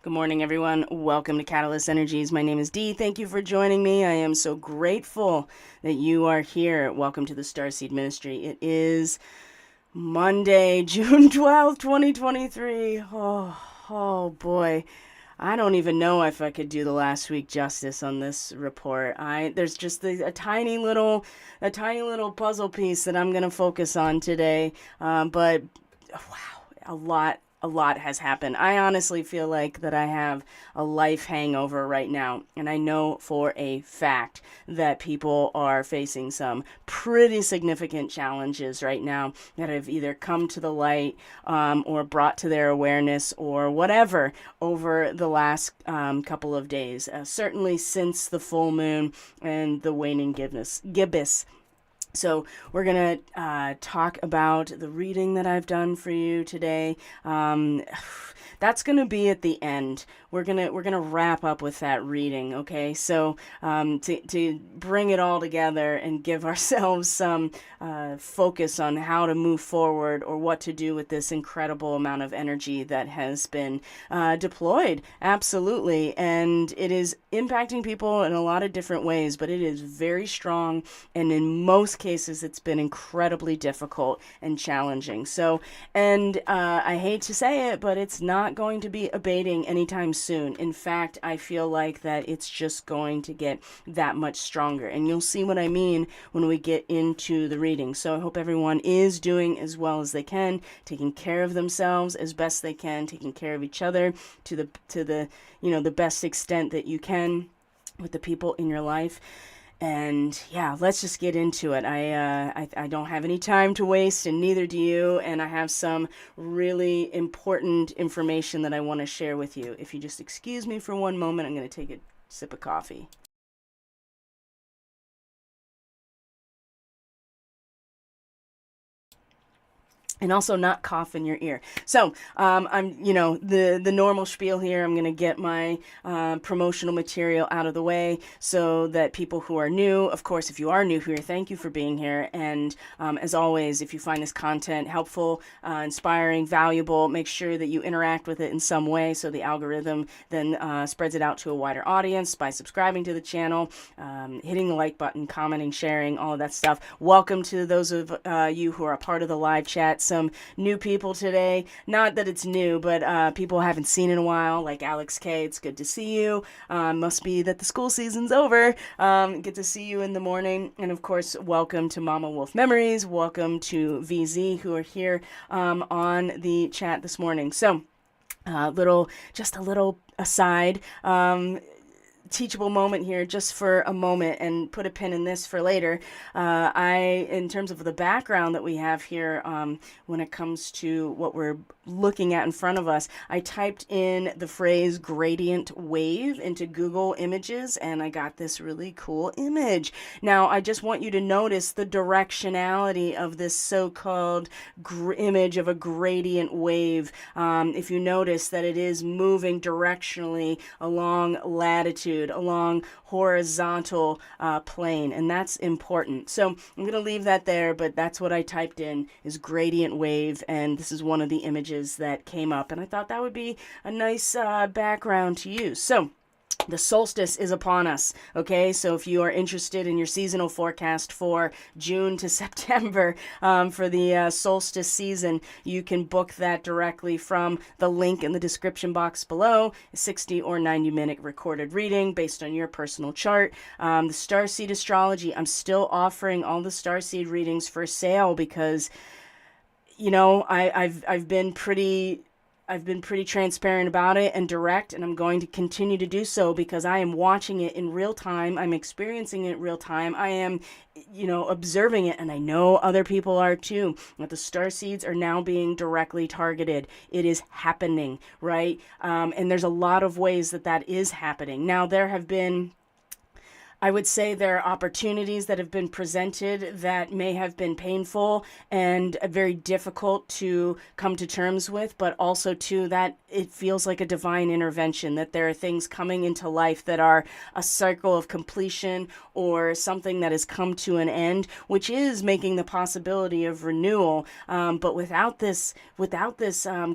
Good morning, everyone. Welcome to Catalyst Energies. My name is Dee. Thank you for joining me. I am so grateful that you are here. Welcome to the Starseed Ministry. It is Monday, June 12th, 2023. Oh boy. I don't even know if I could do the last week justice on this report. There's just a tiny little puzzle piece that I'm gonna focus on today. But wow, a lot has happened. I honestly feel like that I have a life hangover right now, and I know for a fact that people are facing some pretty significant challenges right now that have either come to the light or brought to their awareness or whatever over the last couple of days. Certainly since the full moon and the waning gibbous. So we're gonna talk about the reading that I've done for you today. That's gonna be at the end. We're gonna wrap up with that reading, okay? So to bring it all together and give ourselves some focus on how to move forward or what to do with this incredible amount of energy that has been deployed. Absolutely, and it is impacting people in a lot of different ways, but it is very strong, and in most cases it's been incredibly difficult and challenging. So, and I hate to say it, but it's not going to be abating anytime soon. In fact, I feel like that it's just going to get that much stronger, and you'll see what I mean when we get into the reading. So I hope everyone is doing as well as they can, taking care of themselves as best they can, taking care of each other to the the best extent that you can with the people in your life. And yeah, let's just get into it. I don't have any time to waste, and neither do you. And I have some really important information that I want to share with you. If you just excuse me for one moment, I'm going to take a sip of coffee. And also not cough in your ear. So I'm, the normal spiel here. I'm going to get my promotional material out of the way so that people who are new, of course, if you are new here, thank you for being here. And as always, if you find this content helpful, inspiring, valuable, make sure that you interact with it in some way so the algorithm then spreads it out to a wider audience by subscribing to the channel, hitting the like button, commenting, sharing, all of that stuff. Welcome to those of you who are a part of the live chat. Some new people today. Not that it's new, but people I haven't seen in a while, like Alex K. It's good to see you. Must be that the school season's over. Good to see you in the morning. And of course, welcome to Mama Wolf Memories. Welcome to VZ, who are here on the chat this morning. So, just a little aside. Teachable moment here just for a moment, and put a pin in this for later. In terms of the background that we have here, when it comes to what we're looking at in front of us, I typed in the phrase gradient wave into Google Images, and I got this really cool image. Now, I just want you to notice the directionality of this so-called image of a gradient wave. If you notice that it is moving directionally along latitude, along horizontal plane, and that's important. So I'm going to leave that there, but that's what I typed in, is gradient wave, and this is one of the images that came up, and I thought that would be a nice background to use. So the solstice is upon us, okay? So if you are interested in your seasonal forecast for June to September for the solstice season, you can book that directly from the link in the description box below. A 60 or 90-minute recorded reading based on your personal chart. The Starseed astrology, I'm still offering all the Starseed readings for sale because, I've been pretty transparent about it and direct, and I'm going to continue to do so because I am watching it in real time. I'm experiencing it in real time. I am, observing it, and I know other people are too. That the starseeds are now being directly targeted. It is happening, right? And there's a lot of ways that is happening. Now, there have been I would say there are opportunities that have been presented that may have been painful and very difficult to come to terms with, but also too that it feels like a divine intervention, that there are things coming into life that are a cycle of completion or something that has come to an end, which is making the possibility of renewal. But without this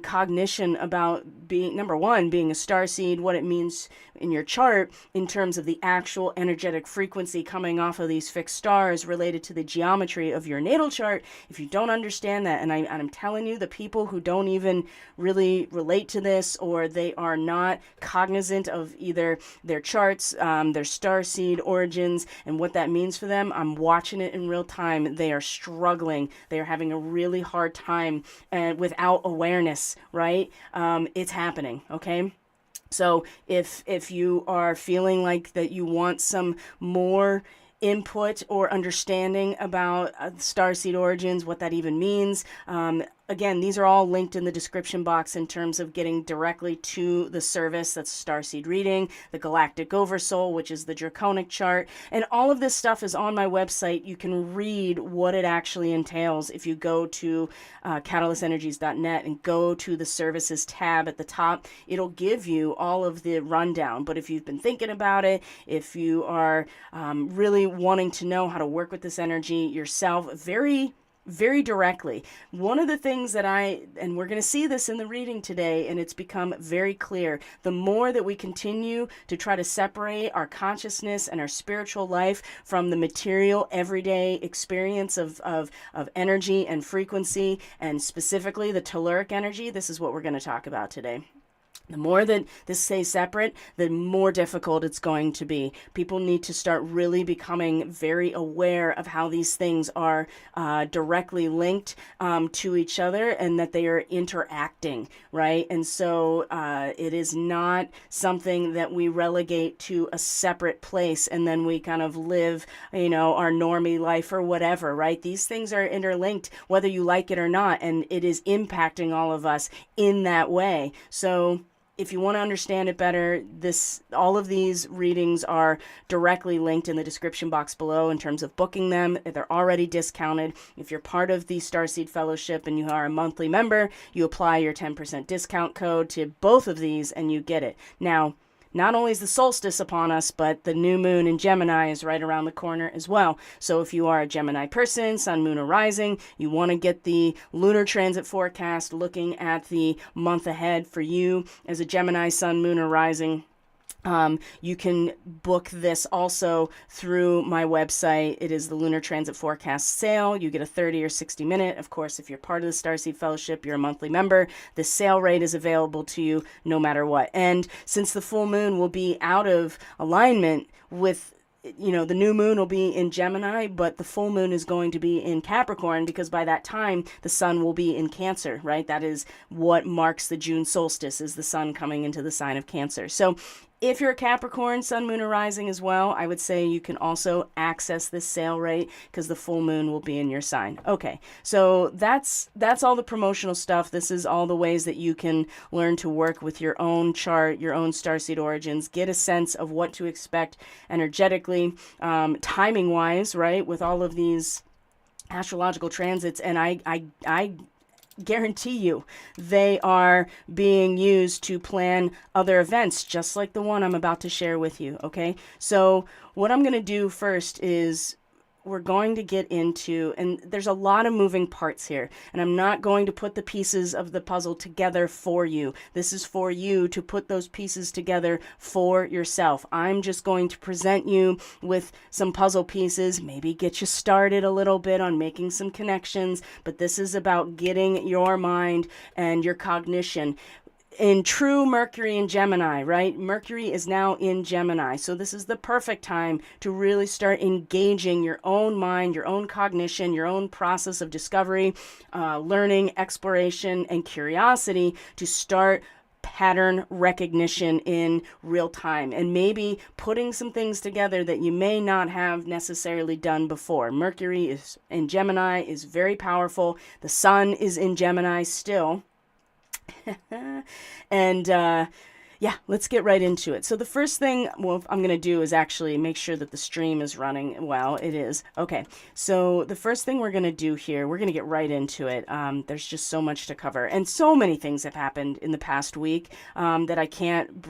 cognition about being, number one, being a starseed, what it means in your chart in terms of the actual energetic frequency coming off of these fixed stars related to the geometry of your natal chart. If you don't understand that, and I'm telling you, the people who don't even really relate to this, or they are not cognizant of either their charts, their starseed origins, and what that means for them, I'm watching it in real time. They are struggling. They are having a really hard time without awareness, right? It's happening, okay? So if you are feeling like that you want some more input or understanding about starseed origins, what that even means, again, these are all linked in the description box in terms of getting directly to the service. That's Starseed Reading, the Galactic Oversoul, which is the Draconic chart. And all of this stuff is on my website. You can read what it actually entails if you go to catalystenergies.net and go to the services tab at the top. It'll give you all of the rundown. But if you've been thinking about it, if you are really wanting to know how to work with this energy yourself, very directly. One of the things that and we're going to see this in the reading today, and it's become very clear, the more that we continue to try to separate our consciousness and our spiritual life from the material everyday experience of energy and frequency, and specifically the telluric energy, this is what we're going to talk about today. The more that this stays separate, the more difficult it's going to be. People need to start really becoming very aware of how these things are directly linked to each other, and that they are interacting, right? And so it is not something that we relegate to a separate place and then we kind of live, our normie life or whatever, right? These things are interlinked, whether you like it or not, and it is impacting all of us in that way. So if you want to understand it better, all of these readings are directly linked in the description box below in terms of booking them. They're already discounted. If you're part of the Starseed Fellowship and you are a monthly member, you apply your 10% discount code to both of these and you get it. Now, not only is the solstice upon us, but the new moon in Gemini is right around the corner as well. So if you are a Gemini person, sun, moon, or rising, you want to get the lunar transit forecast looking at the month ahead for you as a Gemini, sun, moon, or rising. You can book this also through my website. It is the Lunar Transit Forecast sale. You get a 30 or 60 minute. Of course, if you're part of the Starseed Fellowship, you're a monthly member. The sale rate is available to you no matter what. And since the full moon will be out of alignment with the new moon will be in Gemini, but the full moon is going to be in Capricorn, because by that time the sun will be in Cancer, right? That is what marks the June solstice, is the sun coming into the sign of Cancer. So if you're a Capricorn, sun, moon, or rising as well, I would say you can also access this sale rate because the full moon will be in your sign. Okay, so that's all the promotional stuff. This is all the ways that you can learn to work with your own chart, your own starseed origins, get a sense of what to expect energetically, timing-wise, right, with all of these astrological transits. And I guarantee you they are being used to plan other events just like the one I'm about to share with you. Okay, so what I'm going to do first is we're going to get into, and there's a lot of moving parts here, and I'm not going to put the pieces of the puzzle together for you. This is for you to put those pieces together for yourself. I'm just going to present you with some puzzle pieces, maybe get you started a little bit on making some connections, but this is about getting your mind and your cognition in true Mercury in Gemini, right? Mercury is now in Gemini. So this is the perfect time to really start engaging your own mind, your own cognition, your own process of discovery, learning, exploration, and curiosity to start pattern recognition in real time, and maybe putting some things together that you may not have necessarily done before. Mercury is in Gemini, is very powerful. The sun is in Gemini still. And yeah, let's get right into it. So the first thing I'm going to do is actually make sure that the stream is running well. It is. Okay, so the first thing we're going to do here, we're going to get right into it. There's just so much to cover, and so many things have happened in the past week that I can't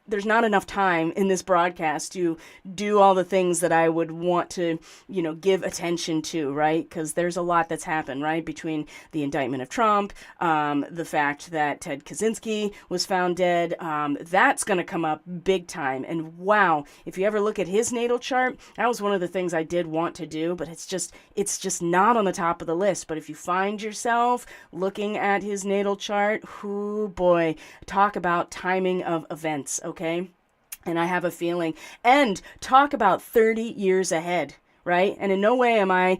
there's not enough time in this broadcast to do all the things that I would want to, give attention to, right? Because there's a lot that's happened, right? Between the indictment of Trump, the fact that Ted Kaczynski was found dead, that's going to come up big time. And wow, if you ever look at his natal chart, that was one of the things I did want to do, but it's just not on the top of the list. But if you find yourself looking at his natal chart, oh boy, talk about timing of events, okay? And I have a feeling, and talk about 30 years ahead, right? And in no way am I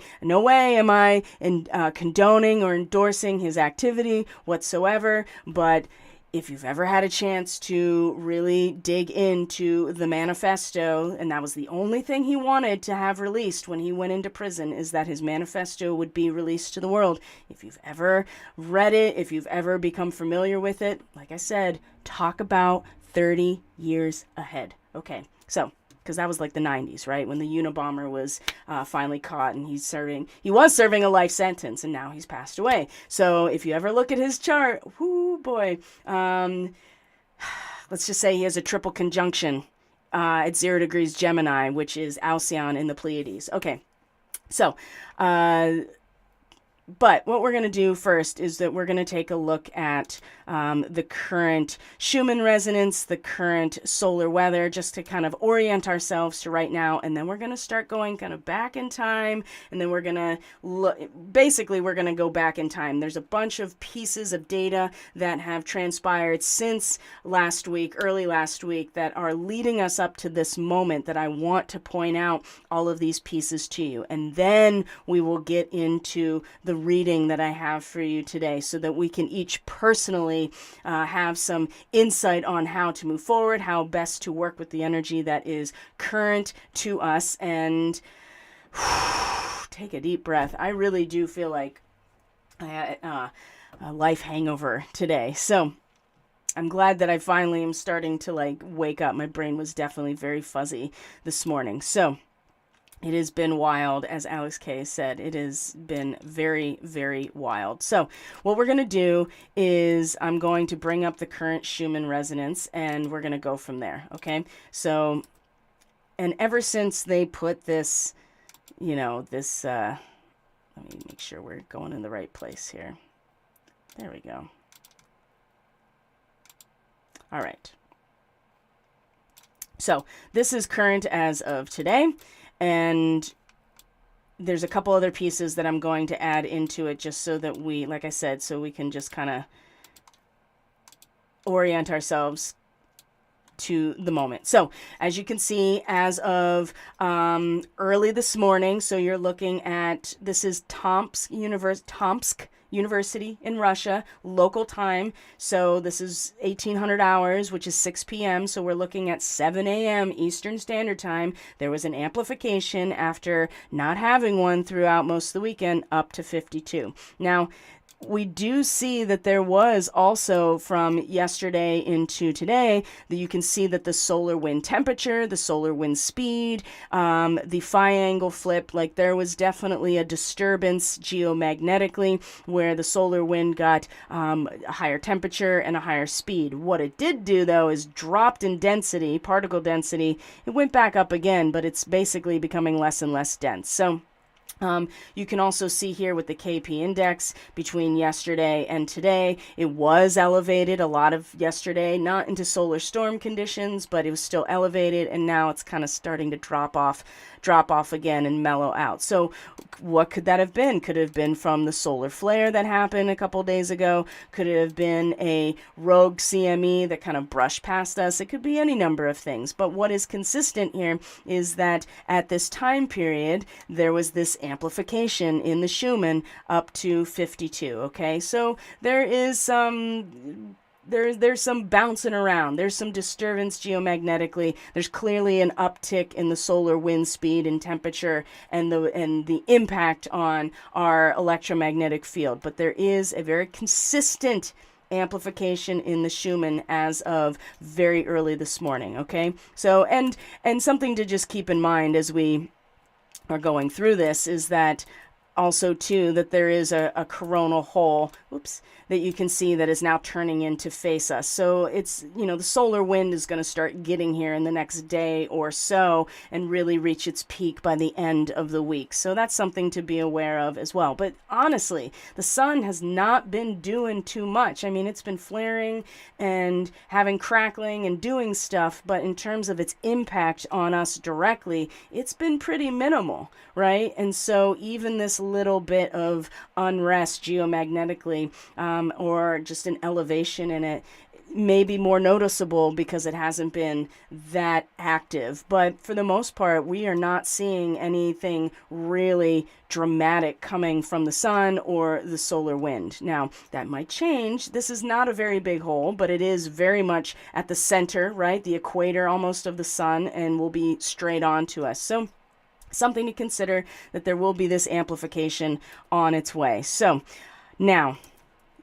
condoning or endorsing his activity whatsoever, but if you've ever had a chance to really dig into the manifesto, and that was the only thing he wanted to have released when he went into prison, is that his manifesto would be released to the world. If you've ever read it, if you've ever become familiar with it, like I said, talk about 30 years ahead. Okay, so, because that was like the 90s, right? When the Unabomber was finally caught, and he was serving a life sentence, and now he's passed away. So if you ever look at his chart, whoo boy, let's just say he has a triple conjunction at 0 degrees Gemini, which is Alcyon in the Pleiades. Okay, so but what we're going to do first is that we're going to take a look at the current Schumann resonance, the current solar weather, just to kind of orient ourselves to right now. And then we're going to start going kind of back in time. And then we're going to we're going to go back in time. There's a bunch of pieces of data that have transpired since last week, early last week, that are leading us up to this moment that I want to point out all of these pieces to you. And then we will get into the reading that I have for you today, so that we can each personally have some insight on how to move forward, how best to work with the energy that is current to us. And take a deep breath. I really do feel like I had a life hangover today. So I'm glad that I finally am starting to wake up. My brain was definitely very fuzzy this morning. So it has been wild, as Alex K said. It has been very, very wild. So what we're going to do is I'm going to bring up the current Schumann resonance, and we're going to go from there, okay? So, and ever since they put this, let me make sure we're going in the right place here. There we go. All right. So this is current as of today. And there's a couple other pieces that I'm going to add into it, just so that we, like I said, so we can just kind of orient ourselves to the moment. So as you can see, as of early this morning, so you're looking at, this is Tomsk University in Russia, local time. So this is 1800 hours, which is 6 p.m. So we're looking at 7 a.m. Eastern Standard Time. There was an amplification after not having one throughout most of the weekend, up to 52. Now, we do see that there was also, from yesterday into today, that you can see that the solar wind temperature, the solar wind speed, the phi angle flip, there was definitely a disturbance geomagnetically where the solar wind got a higher temperature and a higher speed. What it did do, though, is dropped in density, particle density. It went back up again, but it's basically becoming less and less dense. So you can also see here with the KP index between yesterday and today, it was elevated a lot of yesterday, not into solar storm conditions, but it was still elevated, and now it's kind of starting to drop off again and mellow out. So what could that have been? Could have been from the solar flare that happened a couple days ago. Could it have been a rogue CME that kind of brushed past us? It could be any number of things. But what is consistent here is that at this time period, there was this amplification in the Schumann up to 52. Okay, so there is some there's some bouncing around. There's some disturbance geomagnetically. There's clearly an uptick in the solar wind speed and temperature and the impact on our electromagnetic field. But there is a very consistent amplification in the Schumann as of very early this morning, okay? So, and something to just keep in mind as we are going through this is that also too that there is a coronal hole, oops, that you can see that is now turning in to face us. So it's, you know, the solar wind is going to start getting here in the next day or so and really reach its peak by the end of the week. So that's something to be aware of as well. But honestly, the sun has not been doing too much. I mean, it's been flaring and having crackling and doing stuff, but in terms of its impact on us directly, it's been pretty minimal, right? And so even this little bit of unrest geomagnetically, or just an elevation in it, may be more noticeable because it hasn't been that active. But for the most part, we are not seeing anything really dramatic coming from the sun or the solar wind. Now, that might change. This is not a very big hole, but it is very much at the center, right? The equator almost of the sun, and will be straight on to us. So something to consider, that there will be this amplification on its way. So now,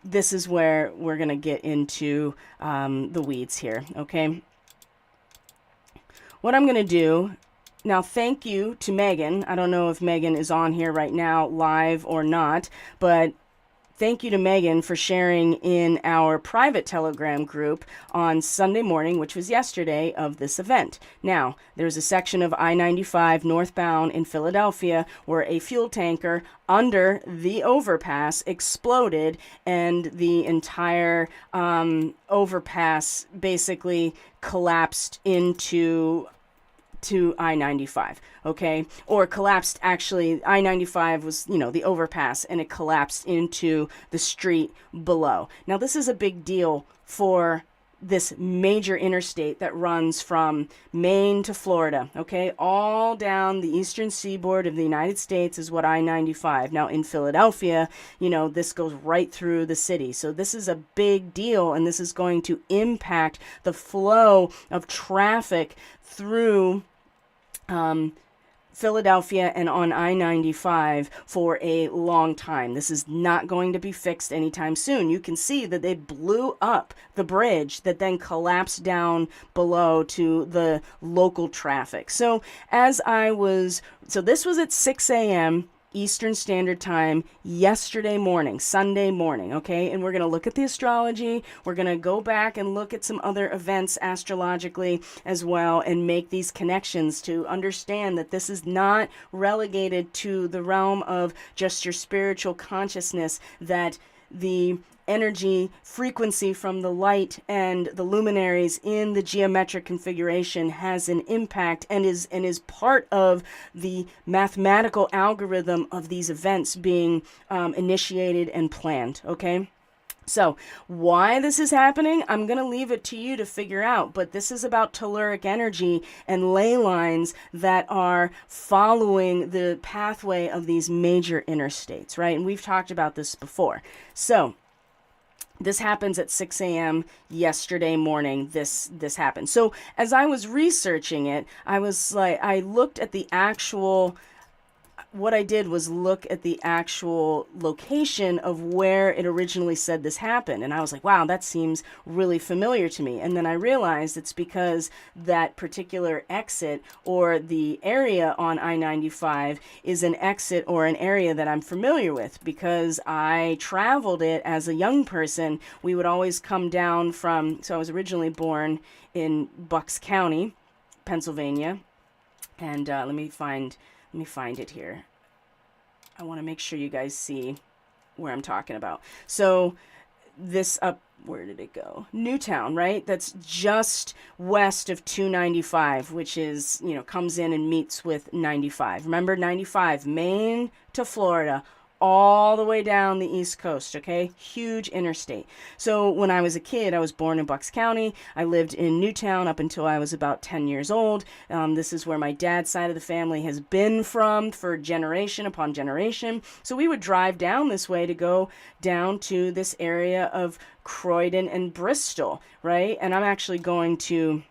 this is where we're going to get into the weeds here, okay? What I'm going to do, now thank you to Megan. I don't know if Megan is on here right now, live or not, but thank you to Megan for sharing in our private Telegram group on Sunday morning, which was yesterday, of this event. Now, there's a section of I-95 northbound in Philadelphia where a fuel tanker under the overpass exploded, and the entire overpass basically collapsed into I-95, okay? Or collapsed, actually, I-95 was, you know, the overpass, and it collapsed into the street below. Now, this is a big deal for this major interstate that runs from Maine to Florida, okay? All down the eastern seaboard of the United States is what I-95. Now, in Philadelphia, you know, this goes right through the city. So this is a big deal, and this is going to impact the flow of traffic through Philadelphia and on I-95 for a long time. This is not going to be fixed anytime soon. You can see that they blew up the bridge that then collapsed down below to the local traffic. So this was at 6 a.m. Eastern Standard Time yesterday morning, Sunday morning, okay? And we're going to look at the astrology. We're going to go back and look at some other events astrologically as well, and make these connections to understand that this is not relegated to the realm of just your spiritual consciousness, that the energy frequency from the light and the luminaries in the geometric configuration has an impact, and is part of the mathematical algorithm of these events being initiated and planned, okay? So why this is happening, I'm going to leave it to you to figure out, but this is about telluric energy and ley lines that are following the pathway of these major interstates, right? And we've talked about this before. So this happens at 6 a.m. yesterday morning. This happened. So as I was researching it, I looked at the actual, what I did was look at the actual location of where it originally said this happened. And I was like, wow, that seems really familiar to me. And then I realized it's because that particular exit, or the area on I-95, is an exit or an area that I'm familiar with, because I traveled it as a young person. We would always come down from, so I was originally born in Bucks County, Pennsylvania. And let me find it here. I want to make sure you guys see where I'm talking about. So this up, where did it go? Newtown, right? That's just west of 295, which is, you know, comes in and meets with 95. Remember, 95, Maine to Florida, all the way down the East Coast, okay? Huge interstate. So when I was a kid, I was born in Bucks County. I lived in Newtown up until I was about 10 years old. This is where my dad's side of the family has been from for generation upon generation. So we would drive down this way to go down to this area of Croydon and Bristol, right? And I'm actually going to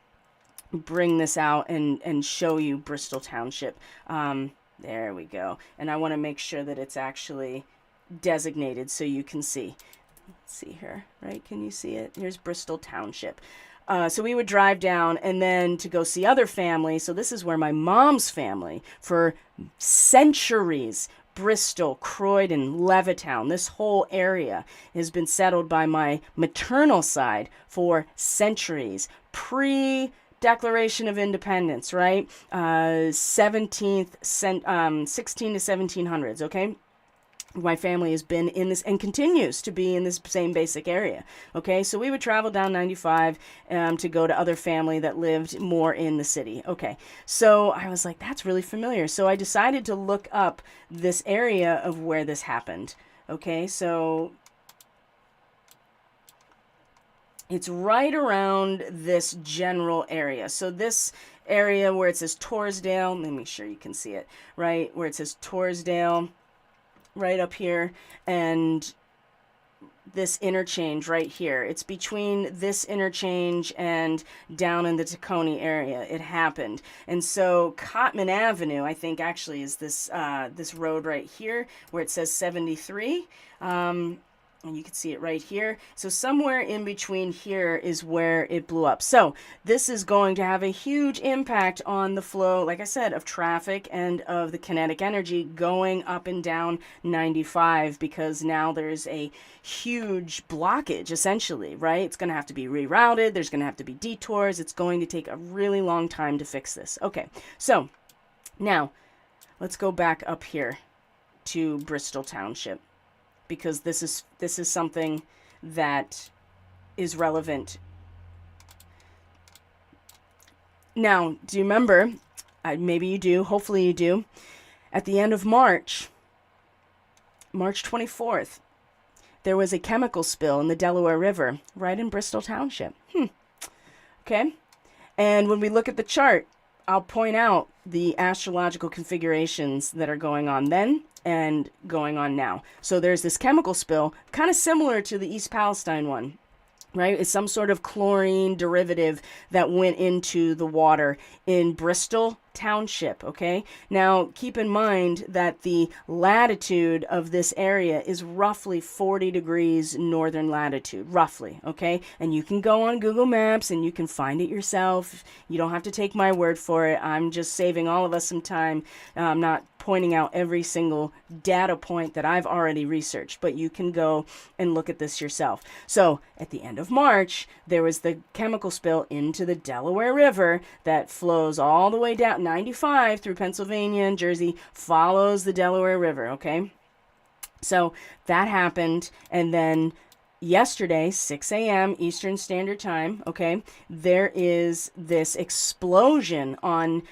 bring this out and show you Bristol Township. There we go. And I want to make sure that it's actually designated so you can see. Let's see here, right? Can you see it? Here's Bristol Township. So we would drive down and then to go see other family. So this is where my mom's family, for centuries, Bristol, Croydon, Levittown, this whole area has been settled by my maternal side for centuries. Declaration of Independence, right? 16 to 1700s, okay? My family has been in this and continues to be in this same basic area. Okay, so we would travel down 95 to go to other family that lived more in the city. Okay, so I was like, that's really familiar. So I decided to look up this area of where this happened. Okay, so it's right around this general area. So this area where it says Torresdale, let me make sure you can see it, right? Where it says Torresdale, right up here, and this interchange right here. It's between this interchange and down in the Tacony area. It happened. And so Cotman Avenue, I think actually is this this road right here where it says 73. And you can see it right here. So somewhere in between here is where it blew up. So this is going to have a huge impact on the flow, like I said, of traffic and of the kinetic energy going up and down 95, because now there's a huge blockage, essentially, right? It's going to have to be rerouted. There's going to have to be detours. It's going to take a really long time to fix this. Okay, so now let's go back up here to Bristol Township, because this is something that is relevant. Now, do you remember, maybe you do, hopefully you do, at the end of March 24th, there was a chemical spill in the Delaware River, right in Bristol Township. Okay, and when we look at the chart, I'll point out the astrological configurations that are going on then and going on now. So there's this chemical spill, kind of similar to the East Palestine one, right? It's some sort of chlorine derivative that went into the water in Bristol Township, okay? Now, keep in mind that the latitude of this area is roughly 40 degrees northern latitude, roughly, okay? And you can go on Google Maps and you can find it yourself. You don't have to take my word for it. I'm just saving all of us some time. I'm not pointing out every single data point that I've already researched, but you can go and look at this yourself. So at the end of March, there was the chemical spill into the Delaware River that flows all the way down 95 through Pennsylvania and Jersey, follows the Delaware River, okay? So that happened, and then yesterday, 6 a.m. Eastern Standard Time, okay, there is this explosion on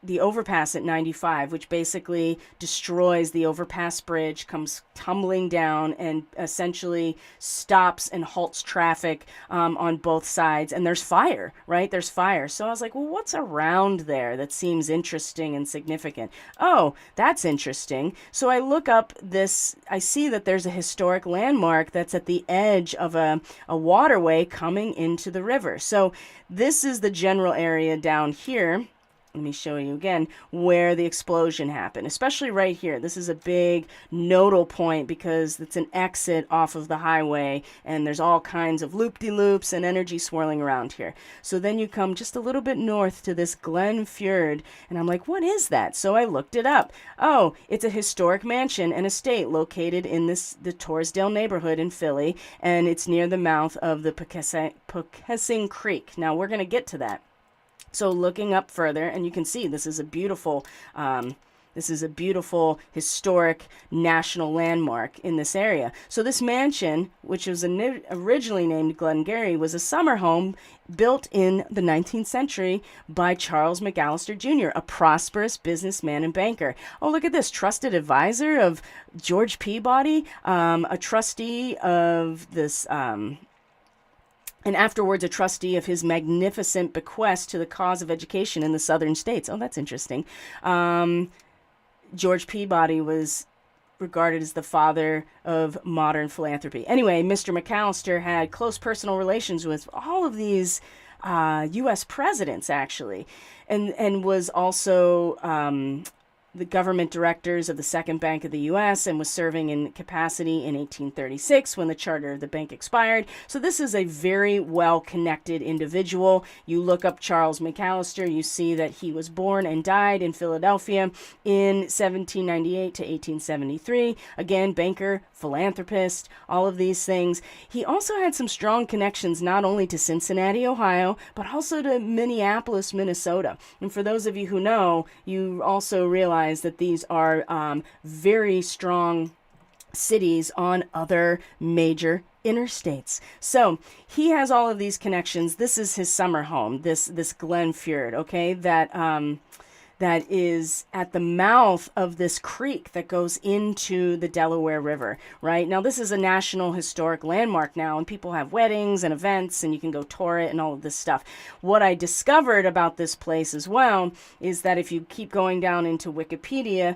the overpass at 95, which basically destroys the overpass bridge, comes tumbling down, and essentially stops and halts traffic on both sides. And there's fire, right? There's fire. So I was like, well, what's around there that seems interesting and significant? Oh, that's interesting. So I look up this, I see that there's a historic landmark that's at the edge of a waterway coming into the river. So this is the general area down here. Let me show you again where the explosion happened, especially right here. This is a big nodal point because it's an exit off of the highway, and there's all kinds of loop-de-loops and energy swirling around here. So then you come just a little bit north to this Glen Fjord, and I'm like, what is that? So I looked it up. Oh, it's a historic mansion and estate located in the Torresdale neighborhood in Philly, and it's near the mouth of the Pocasing Creek. Now, we're going to get to that. So looking up further, and you can see this is a beautiful historic national landmark in this area. So this mansion, which was originally named Glengarry, was a summer home built in the 19th century by Charles McAllister Jr., a prosperous businessman and banker. Oh, look at this, trusted advisor of George Peabody, a trustee of this... and afterwards a trustee of his magnificent bequest to the cause of education in the southern states. Oh, that's interesting. George Peabody was regarded as the father of modern philanthropy. Anyway, Mr. McAllister had close personal relations with all of these U.S. presidents, actually, and was also the government directors of the Second Bank of the U.S. and was serving in capacity in 1836 when the charter of the bank expired. So this is a very well-connected individual. You look up Charles McAllister, you see that he was born and died in Philadelphia in 1798 to 1873. Again, banker, philanthropist, all of these things. He also had some strong connections not only to Cincinnati, Ohio, but also to Minneapolis, Minnesota. And for those of you who know, you also realize that these are very strong cities on other major interstates. So he has all of these connections. This is his summer home, this Glen Fjord, okay, that is at the mouth of this creek that goes into the Delaware River, right? Now, this is a National Historic Landmark now, and people have weddings and events, and you can go tour it and all of this stuff. What I discovered about this place as well is that if you keep going down into Wikipedia,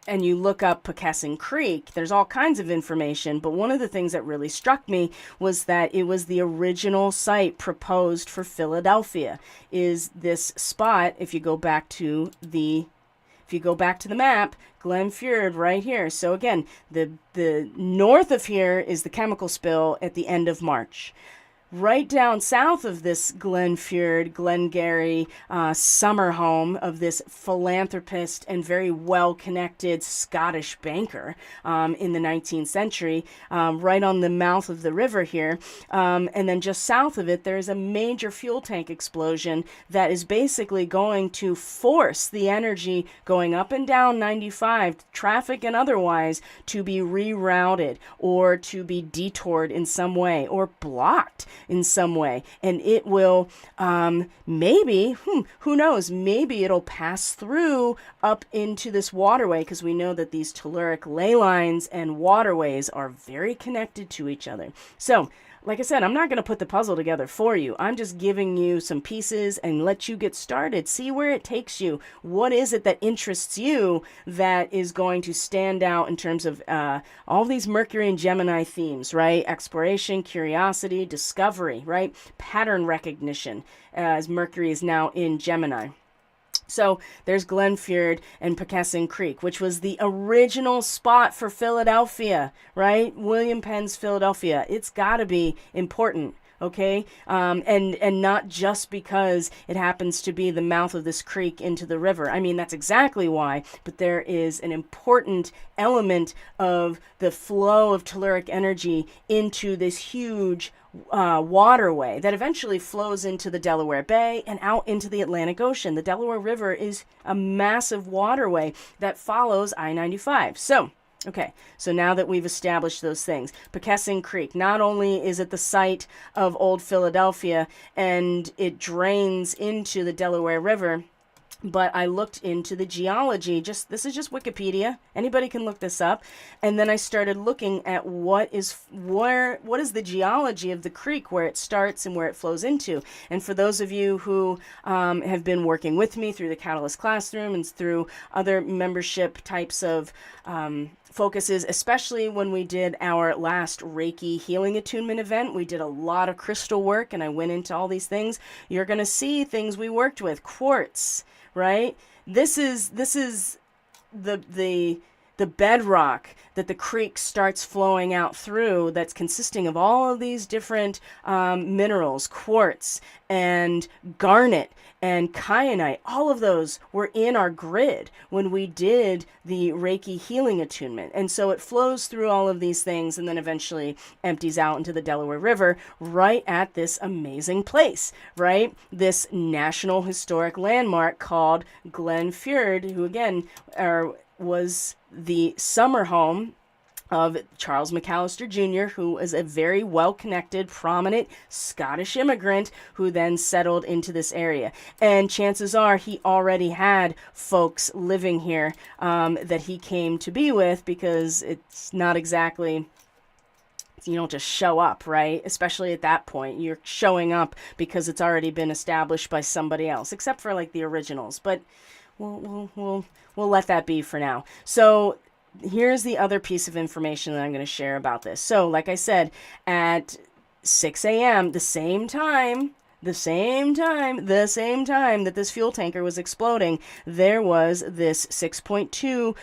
and you look up Pocassin Creek, there's all kinds of information, but one of the things that really struck me was that it was the original site proposed for Philadelphia, is this spot, if you go back to the map, Glen Fjord right here. So again, the north of here is the chemical spill at the end of March. Right down south of this Glen Fjord, Glengarry summer home of this philanthropist and very well-connected Scottish banker in the 19th century, right on the mouth of the river here. And then just south of it, there's a major fuel tank explosion that is basically going to force the energy going up and down 95, traffic and otherwise, to be rerouted or to be detoured in some way or blocked in some way, and it will maybe, who knows, maybe it'll pass through up into this waterway, because we know that these telluric ley lines and waterways are very connected to each other. So like I said, I'm not going to put the puzzle together for you. I'm just giving you some pieces and let you get started. See where it takes you. What is it that interests you that is going to stand out in terms of all these Mercury and Gemini themes, right? Exploration, curiosity, discovery, right? Pattern recognition, as Mercury is now in Gemini. So there's Glen Fjord and Pocassin Creek, which was the original spot for Philadelphia, right? William Penn's Philadelphia. It's got to be important, okay? And not just because it happens to be the mouth of this creek into the river. I mean, that's exactly why, but there is an important element of the flow of telluric energy into this huge waterway that eventually flows into the Delaware Bay and out into the Atlantic Ocean. The Delaware River is a massive waterway that follows I-95. So, okay, so now that we've established those things, Pocassin Creek, not only is it the site of Old Philadelphia and it drains into the Delaware River, but I looked into the geology. This is just Wikipedia. Anybody can look this up. And then I started looking at what is the geology of the creek, where it starts and where it flows into. And for those of you who have been working with me through the Catalyst Classroom and through other membership types of focuses, especially when we did our last Reiki healing attunement event, we did a lot of crystal work and I went into all these things. You're going to see things we worked with. Quartz, right? This is the bedrock that the creek starts flowing out through, that's consisting of all of these different minerals, quartz and garnet and kyanite. All of those were in our grid when we did the Reiki healing attunement. And so it flows through all of these things and then eventually empties out into the Delaware River right at this amazing place, right? This National Historic Landmark called Glen Fjord, who again was the summer home of Charles McAllister Jr., who is a very well-connected, prominent Scottish immigrant who then settled into this area. And chances are he already had folks living here that he came to be with, because it's not exactly... You don't just show up, right? Especially at that point. You're showing up because it's already been established by somebody else, except for like the originals. But we'll let that be for now. So here's the other piece of information that I'm going to share about this. So like I said, at 6 a.m., the same time the same time that this fuel tanker was exploding, there was this 6.2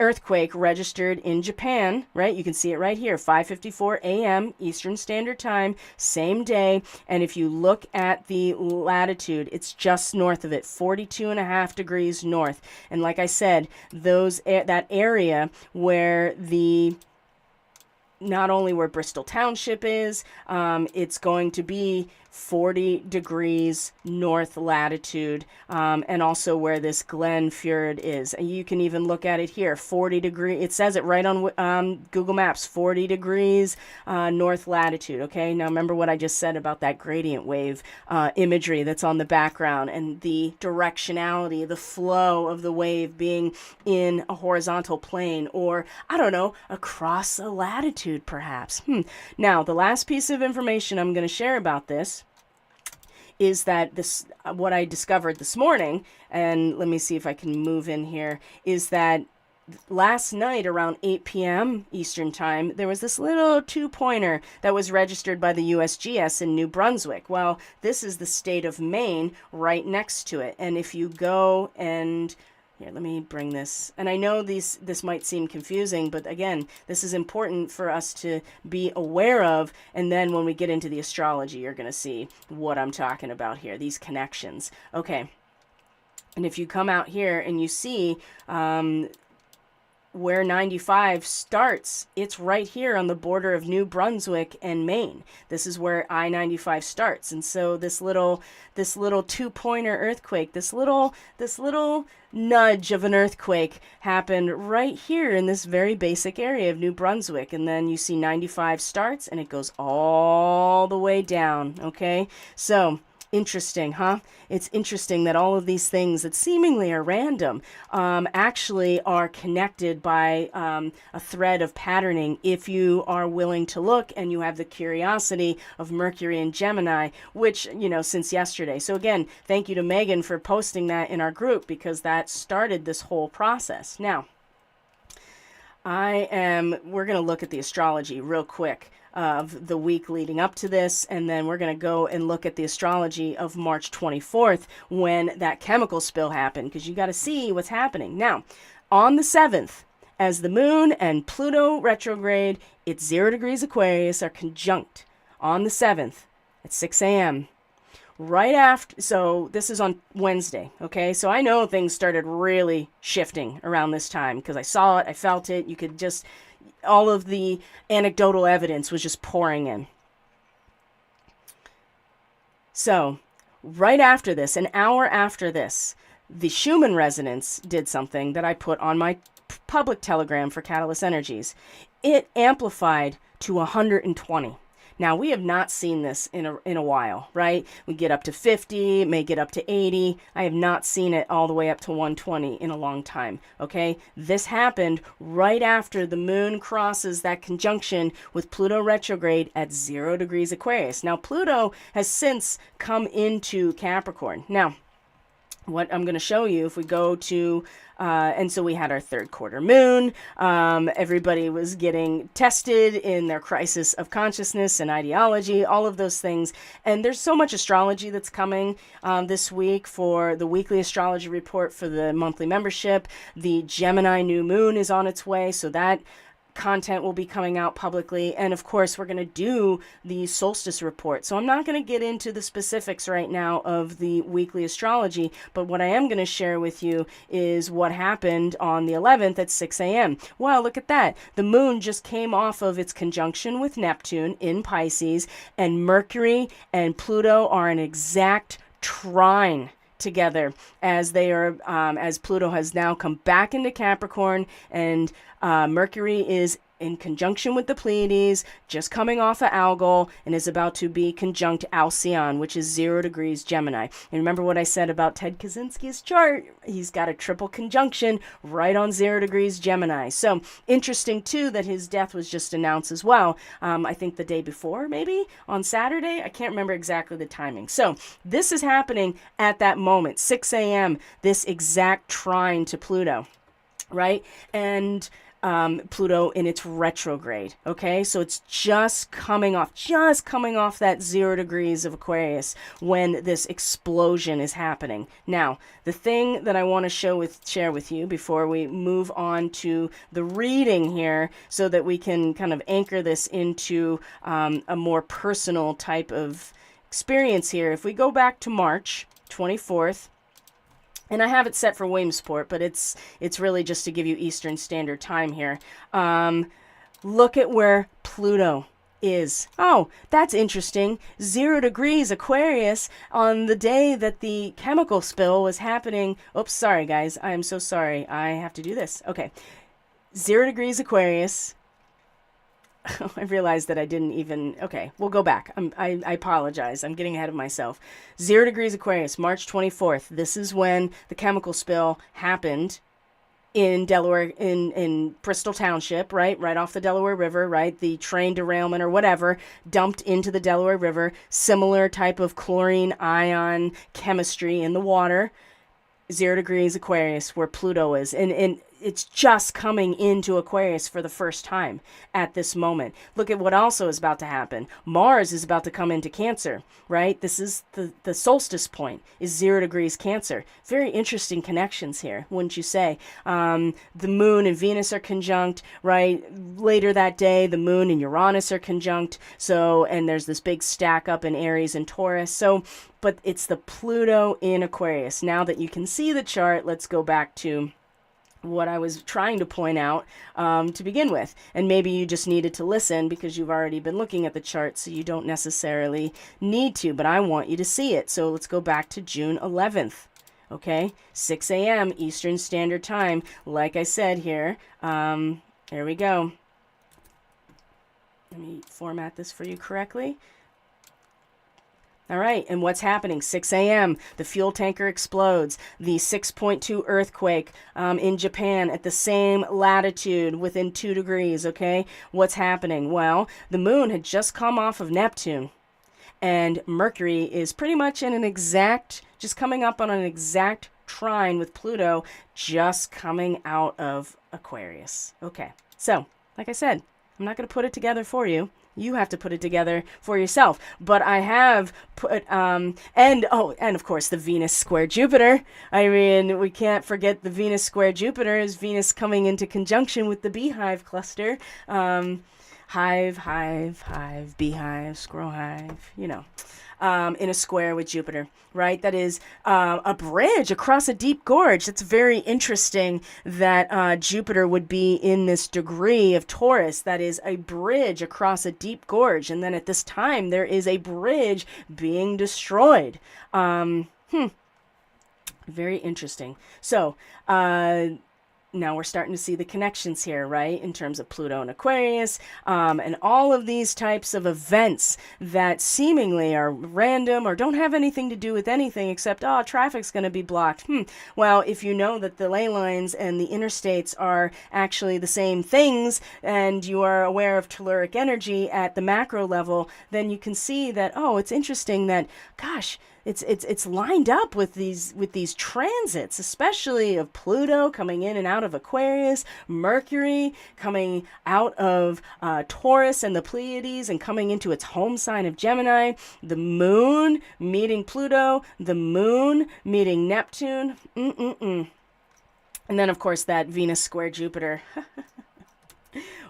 earthquake registered in Japan, right? You can see it right here, 5:54 a.m. Eastern Standard Time, same day. And if you look at the latitude, it's just north of it, 42.5 degrees north. And like I said, that area where not only where Bristol Township is, it's going to be 40 degrees north latitude, and also where this Glen Fjord is. You can even look at it here, 40 degrees. It says it right on Google Maps, 40 degrees north latitude, okay? Now remember what I just said about that gradient wave imagery that's on the background and the directionality, the flow of the wave being in a horizontal plane, or, I don't know, across a latitude perhaps. Now, the last piece of information I'm going to share about this is that what I discovered this morning, and let me see if I can move in here, is that last night around 8 p.m. Eastern Time, there was this little 2-pointer that was registered by the USGS in New Brunswick. Well, this is the state of Maine right next to it. And if you go and here, let me bring this. And I know this might seem confusing, but again, this is important for us to be aware of. And then when we get into the astrology, you're going to see what I'm talking about here, these connections. Okay. And if you come out here and you see where 95 starts, it's right here on the border of New Brunswick and Maine. This is where I-95 starts. And so this little 2-pointer earthquake, this little nudge of an earthquake happened right here in this very basic area of New Brunswick. And then you see 95 starts and it goes all the way down. Okay. So interesting, huh? It's interesting that all of these things that seemingly are random actually are connected by a thread of patterning if you are willing to look and you have the curiosity of Mercury and Gemini, which, since yesterday. So again, thank you to Megan for posting that in our group because that started this whole process. Now, we're going to look at the astrology real quick of the week leading up to this, and then we're going to go and look at the astrology of March 24th when that chemical spill happened, because you got to see what's happening. Now, on the 7th, as the moon and Pluto retrograde, it's 0 degrees Aquarius are conjunct on the 7th at 6 a.m. Right after, so this is on Wednesday, okay? So I know things started really shifting around this time because I saw it, I felt it. You could just, all of the anecdotal evidence was just pouring in. So right after this, an hour after this, the Schumann resonance did something that I put on my public telegram for Catalyst Energies. It amplified to 120. Now, we have not seen this in a while, right? We get up to 50, may get up to 80. I have not seen it all the way up to 120 in a long time, okay? This happened right after the moon crosses that conjunction with Pluto retrograde at 0 degrees Aquarius. Now, Pluto has since come into Capricorn. Now, what I'm going to show you, if we go to, and so we had our 3rd quarter moon, everybody was getting tested in their crisis of consciousness and ideology, all of those things. And there's so much astrology that's coming this week for the weekly astrology report for the monthly membership. The Gemini new moon is on its way, so that content will be coming out publicly. And of course, we're going to do the solstice report. So I'm not going to get into the specifics right now of the weekly astrology, but what I am going to share with you is what happened on the 11th at 6 a.m. Well, look at that. The moon just came off of its conjunction with Neptune in Pisces, and Mercury and Pluto are an exact trine together as they are, as Pluto has now come back into Capricorn, and Mercury is in conjunction with the Pleiades, just coming off of Algol, and is about to be conjunct Alcyon, which is 0 degrees Gemini. And remember what I said about Ted Kaczynski's chart? He's got a triple conjunction right on 0 degrees Gemini. So interesting, too, that his death was just announced as well. I think the day before, maybe, on Saturday. I can't remember exactly the timing. So this is happening at that moment, 6 a.m., this exact trine to Pluto, right? And Pluto in its retrograde. Okay, so it's just coming off that 0 degrees of Aquarius when this explosion is happening. Now, the thing that I want to share with you before we move on to the reading here, so that we can kind of anchor this into a more personal type of experience here. If we go back to March 24th, and I have it set for Williamsport, but it's really just to give you Eastern Standard Time here. Look at where Pluto is. Oh, that's interesting. 0 degrees Aquarius on the day that the chemical spill was happening. Oops, sorry guys. I am so sorry. I have to do this. Okay. 0 degrees Aquarius. I realized that I didn't even... Okay, we'll go back. I apologize. I'm getting ahead of myself. 0 degrees Aquarius, March 24th. This is when the chemical spill happened in Delaware, in Bristol Township, right off the Delaware River, right? The train derailment or whatever dumped into the Delaware River. Similar type of chlorine ion chemistry in the water. 0 degrees Aquarius, where Pluto is. And it's just coming into Aquarius for the first time at this moment. Look at what also is about to happen. Mars is about to come into Cancer, right? This is the solstice point, is 0 degrees Cancer. Very interesting connections here, wouldn't you say? The moon and Venus are conjunct, right? Later that day, the moon and Uranus are conjunct. So, and there's this big stack up in Aries and Taurus. So, but it's the Pluto in Aquarius. Now that you can see the chart, let's go back to what I was trying to point out to begin with. And maybe you just needed to listen because you've already been looking at the chart, so you don't necessarily need to, but I want you to see it. So let's go back to June 11th. Okay, 6 a.m. Eastern Standard Time. Like I said here, there we go. Let me format this for you correctly. All right, and what's happening? 6 a.m., the fuel tanker explodes. The 6.2 earthquake in Japan at the same latitude within 2 degrees, okay? What's happening? Well, the moon had just come off of Neptune, and Mercury is pretty much in just coming up on an exact trine with Pluto, just coming out of Aquarius. Okay, so, like I said, I'm not going to put it together for you. You have to put it together for yourself. But I have put, and of course, the Venus square Jupiter. I mean, we can't forget the Venus square Jupiter is Venus coming into conjunction with the beehive cluster. Hive, beehive, squirrel hive, in a square with Jupiter, right? That is a bridge across a deep gorge. It's very interesting that Jupiter would be in this degree of Taurus. That is a bridge across a deep gorge. And then at this time, there is a bridge being destroyed. Very interesting. So, now we're starting to see the connections here, right, in terms of Pluto and Aquarius, and all of these types of events that seemingly are random or don't have anything to do with anything except, traffic's going to be blocked. Well, if you know that the ley lines and the interstates are actually the same things, and you are aware of telluric energy at the macro level, then you can see that, it's interesting that, gosh, it's lined up with these transits, especially of Pluto coming in and out of Aquarius, Mercury coming out of Taurus and the Pleiades and coming into its home sign of Gemini, the moon meeting Pluto, the moon meeting Neptune, and then of course that Venus square Jupiter.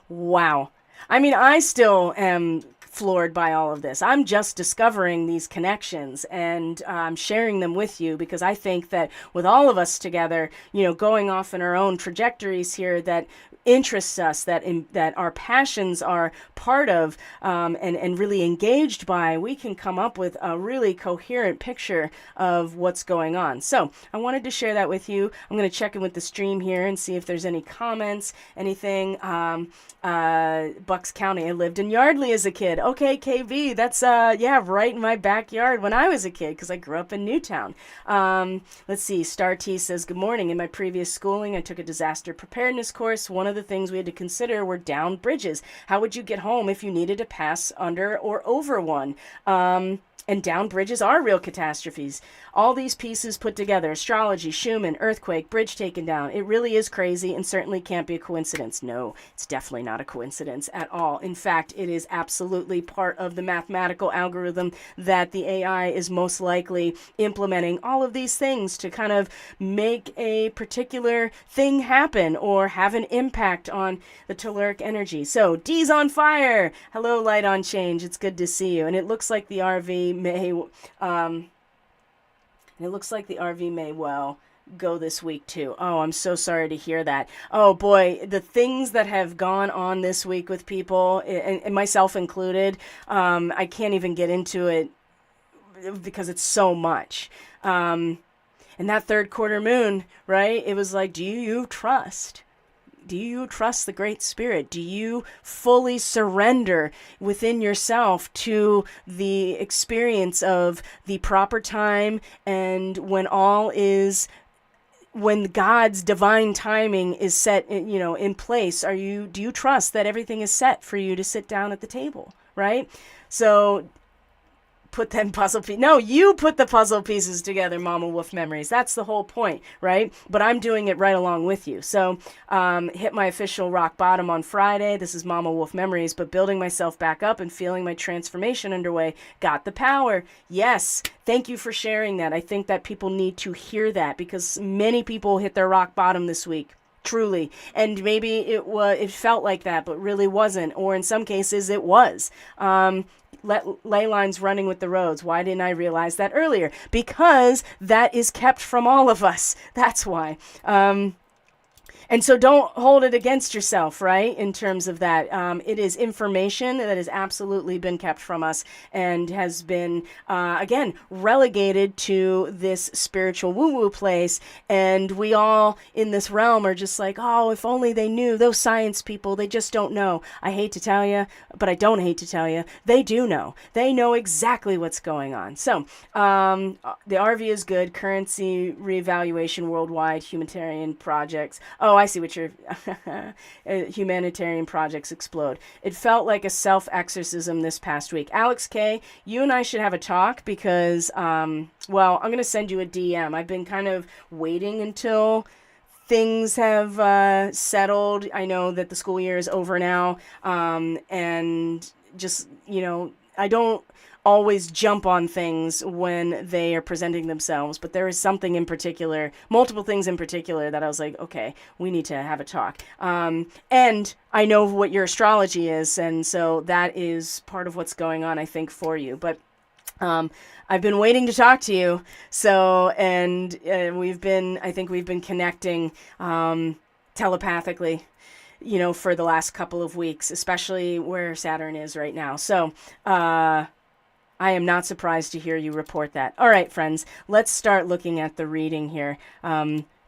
Wow. I mean, I still am floored by all of this. I'm just discovering these connections and sharing them with you because I think that with all of us together, going off in our own trajectories here that interests us, that our passions are part of and really engaged by, we can come up with a really coherent picture of what's going on. So I wanted to share that with you. I'm going to check in with the stream here and see if there's any comments, anything. Bucks County. I lived in Yardley as a kid. Okay, KV, that's right in my backyard when I was a kid because I grew up in Newtown. Let's see. Star T says, good morning. In my previous schooling, I took a disaster preparedness course. One of the things we had to consider were downed bridges. How would you get home if you needed to pass under or over one? And down bridges are real catastrophes. All these pieces put together, astrology, Schumann, earthquake, bridge taken down. It really is crazy and certainly can't be a coincidence. No, it's definitely not a coincidence at all. In fact, it is absolutely part of the mathematical algorithm that the AI is most likely implementing all of these things to kind of make a particular thing happen or have an impact on the telluric energy. So, D's on fire. Hello, Light on Change. It's good to see you. And it looks like the RV may well go this week too. Oh, I'm so sorry to hear that. Oh boy, the things that have gone on this week with people, and myself included, I can't even get into it because it's so much. And that third quarter moon, right? It was like, do you trust? Do you trust the Great Spirit? Do you fully surrender within yourself to the experience of the proper time and when God's divine timing is set, in place? Do you trust that everything is set for you to sit down at the table, right? So put them you put the puzzle pieces together, Mama Wolf Memories. That's the whole point, right? But I'm doing it right along with you. So hit my official rock bottom on Friday. This is Mama Wolf Memories, but building myself back up and feeling my transformation underway. Got the power. Yes. Thank you for sharing that. I think that people need to hear that because many people hit their rock bottom this week. Truly. And maybe it felt like that, but really wasn't. Or in some cases it was. Ley lines running with the roads. Why didn't I realize that earlier? Because that is kept from all of us. That's why. And so don't hold it against yourself, right? In terms of that, it is information that has absolutely been kept from us and has been, again, relegated to this spiritual woo-woo place. And we all in this realm are just like, oh, if only they knew. Those science people, they just don't know. I hate to tell you, but I don't hate to tell you. They do know. They know exactly what's going on. So the RV is good. Currency reevaluation worldwide, humanitarian projects. Oh, I see what you're... humanitarian projects explode. It felt like a self-exorcism this past week. Alex K., you and I should have a talk because, I'm going to send you a DM. I've been kind of waiting until things have settled. I know that the school year is over now, and just, I don't always jump on things when they are presenting themselves, but there is something in particular, multiple things in particular that I was like, okay, we need to have a talk. And I know what your astrology is, and so that is part of what's going on, I think, for you. But I've been waiting to talk to you, so, and we've been connecting telepathically, for the last couple of weeks, especially where Saturn is right now. So, I am not surprised to hear you report that. All right, friends, let's start looking at the reading here.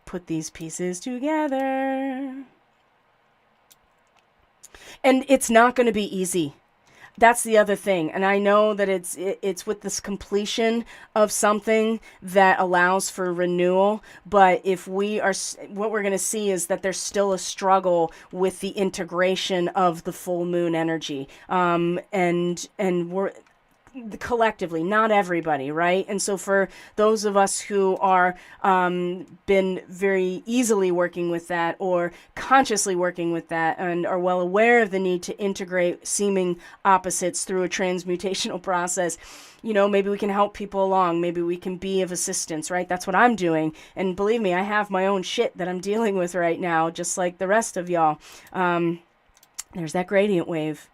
Put these pieces together. And it's not going to be easy. That's the other thing. And I know that it's with this completion of something that allows for renewal. But what we're going to see is that there's still a struggle with the integration of the full moon energy. And we're collectively, not everybody, right? And so for those of us who are been very easily working with that or consciously working with that and are well aware of the need to integrate seeming opposites through a transmutational process, maybe we can help people along. Maybe we can be of assistance, right? That's what I'm doing. And believe me, I have my own shit that I'm dealing with right now, just like the rest of y'all. There's that gradient wave.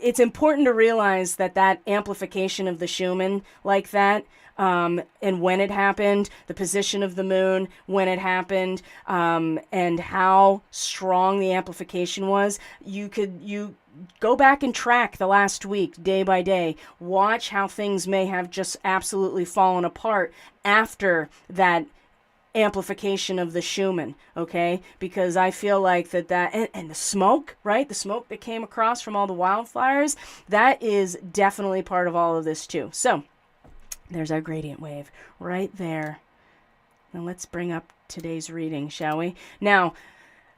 It's important to realize that amplification of the Schumann like that, and when it happened, the position of the moon, when it happened, and how strong the amplification was, you go back and track the last week, day by day, watch how things may have just absolutely fallen apart after that amplification of the Schumann, okay? Because I feel like that and the smoke, right? The smoke that came across from all the wildfires, that is definitely part of all of this too. So there's our gradient wave right there. Now let's bring up today's reading, shall we? Now,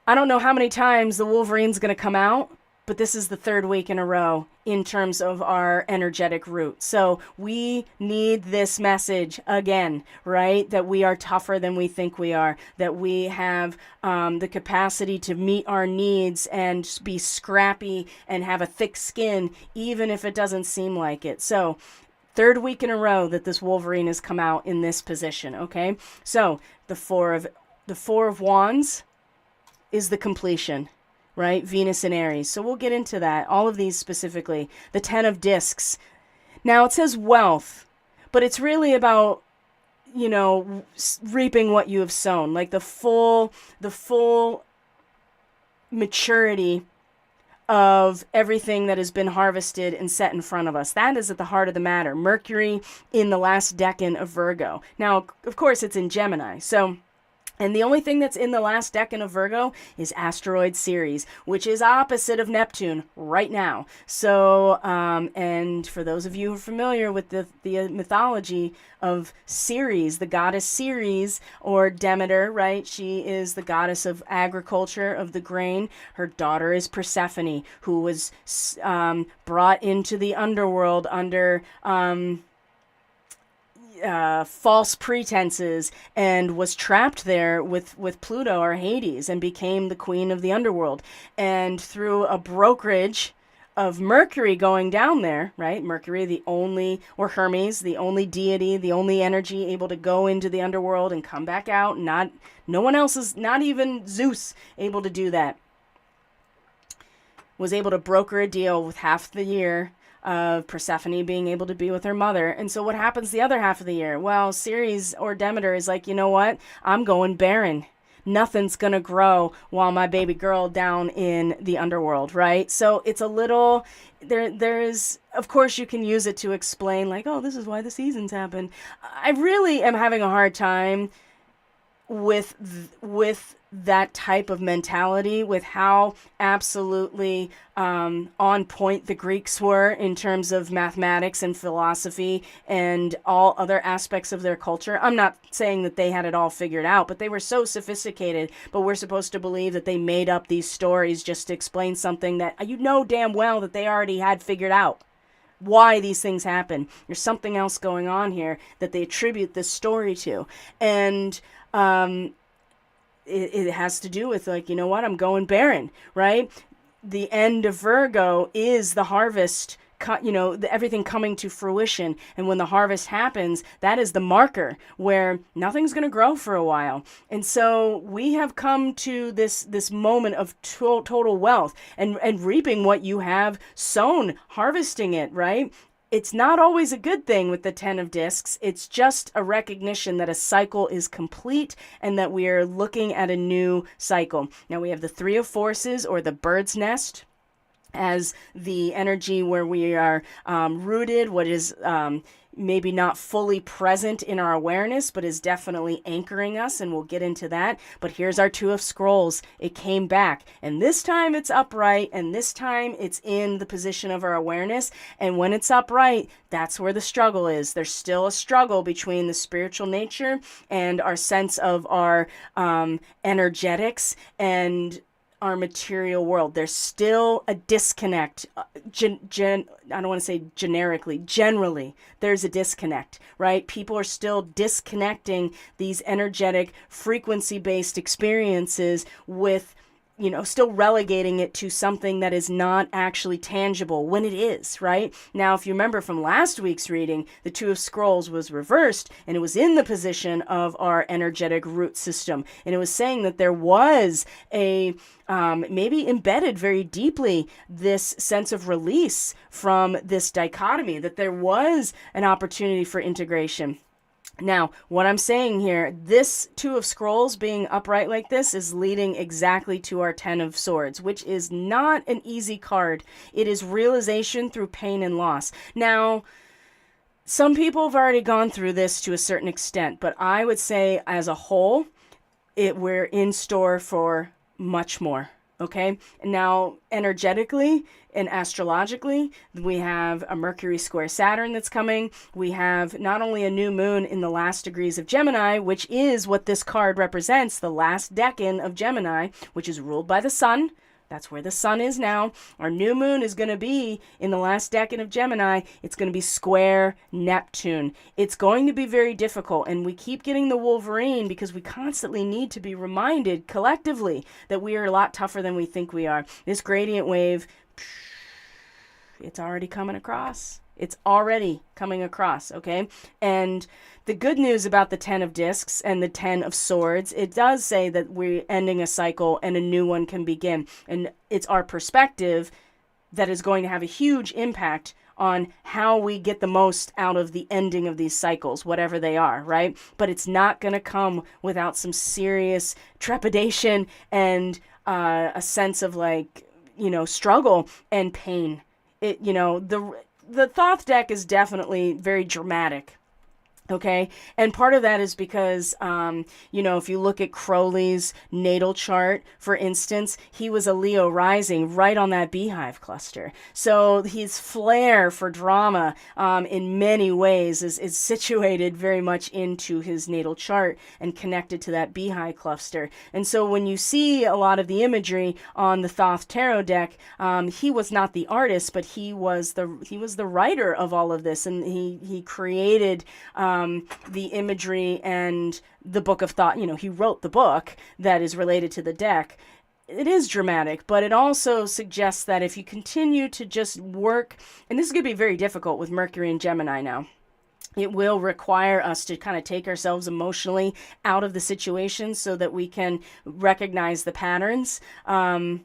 I don't know how many times the Wolverine's going to come out, but this is the third week in a row in terms of our energetic root. So we need this message again, right? That we are tougher than we think we are, that we have the capacity to meet our needs and be scrappy and have a thick skin, even if it doesn't seem like it. So third week in a row that this Wolverine has come out in this position, okay? So the Four of Wands is the completion, right? Venus and Aries. So we'll get into that, all of these specifically. The Ten of Discs. Now it says wealth, but it's really about, you know, reaping what you have sown, like the full maturity of everything that has been harvested and set in front of us. That is at the heart of the matter. Mercury in the last decan of Virgo. Now, of course, it's in Gemini. So, and the only thing that's in the last decan of Virgo is asteroid Ceres, which is opposite of Neptune right now. So, and for those of you who are familiar with the mythology of Ceres, the goddess Ceres, or Demeter, right? She is the goddess of agriculture, of the grain. Her daughter is Persephone, who was brought into the underworld under false pretenses and was trapped there with Pluto or Hades and became the queen of the underworld. And through a brokerage of Mercury going down there, right? Mercury, the only, or Hermes, the only deity, the only energy able to go into the underworld and come back out. No one else is, not even Zeus, able to do that. Was able to broker a deal with half the year of Persephone being able to be with her mother. And so what happens the other half of the year? Well, Ceres or Demeter is like, you know what? I'm going barren. Nothing's going to grow while my baby girl down in the underworld, right? So it's a little, there is, of course you can use it to explain like, oh, this is why the seasons happen. I really am having a hard time with that type of mentality, with how absolutely on point the Greeks were in terms of mathematics and philosophy and all other aspects of their culture. I'm not saying that they had it all figured out, but they were so sophisticated, but we're supposed to believe that they made up these stories just to explain something that you know damn well that they already had figured out. Why these things happen. There's something else going on here that they attribute this story to. And it has to do with like, you know what, I'm going barren, right? The end of Virgo is the harvest, everything coming to fruition. And when the harvest happens, that is the marker where nothing's going to grow for a while. And so we have come to this moment of total wealth and reaping what you have sown, harvesting it, right? It's not always a good thing with the Ten of Discs. It's just a recognition that a cycle is complete and that we are looking at a new cycle. Now we have the Three of Forces, or the bird's nest, as the energy where we are rooted, what is maybe not fully present in our awareness, but is definitely anchoring us, and we'll get into that. But here's our Two of Scrolls. It came back, and this time it's upright, and this time it's in the position of our awareness. And when it's upright, that's where the struggle is. There's still a struggle between the spiritual nature and our sense of our energetics and our material world. There's still a disconnect. I don't want to say generically, generally, there's a disconnect, right? People are still disconnecting these energetic, frequency-based experiences with, still relegating it to something that is not actually tangible when it is, right? Now, if you remember from last week's reading, the Two of Scrolls was reversed and it was in the position of our energetic root system. And it was saying that there was a maybe embedded very deeply this sense of release from this dichotomy, that there was an opportunity for integration. Now, what I'm saying here, this Two of Scrolls being upright like this is leading exactly to our Ten of Swords, which is not an easy card. It is realization through pain and loss. Now, some people have already gone through this to a certain extent, but I would say as a whole, we're in store for much more. Okay. Now, energetically and astrologically, we have a Mercury square Saturn that's coming. We have not only a new moon in the last degrees of Gemini, which is what this card represents, the last decan of Gemini, which is ruled by the sun. That's where the sun is now. Our new moon is going to be in the last decan of Gemini. It's going to be square Neptune. It's going to be very difficult, and we keep getting the Wolverine because we constantly need to be reminded collectively that we are a lot tougher than we think we are. This gradient wave, it's already coming across. It's already coming across, okay? And the good news about the 10 of discs and the 10 of swords, it does say that we're ending a cycle and a new one can begin. And it's our perspective that is going to have a huge impact on how we get the most out of the ending of these cycles, whatever they are, right? But it's not going to come without some serious trepidation and a sense of struggle and pain. The Thoth deck is definitely very dramatic. Okay. And part of that is because, if you look at Crowley's natal chart, for instance, he was a Leo rising right on that beehive cluster. So his flair for drama, in many ways is situated very much into his natal chart and connected to that beehive cluster. And so when you see a lot of the imagery on the Thoth tarot deck, he was not the artist, but he was the writer of all of this. And he created, the imagery and the book of thought. He wrote the book that is related to the deck. It is dramatic, but it also suggests that if you continue to just work, and this is going to be very difficult with Mercury and Gemini now, it will require us to kind of take ourselves emotionally out of the situation so that we can recognize the patterns. And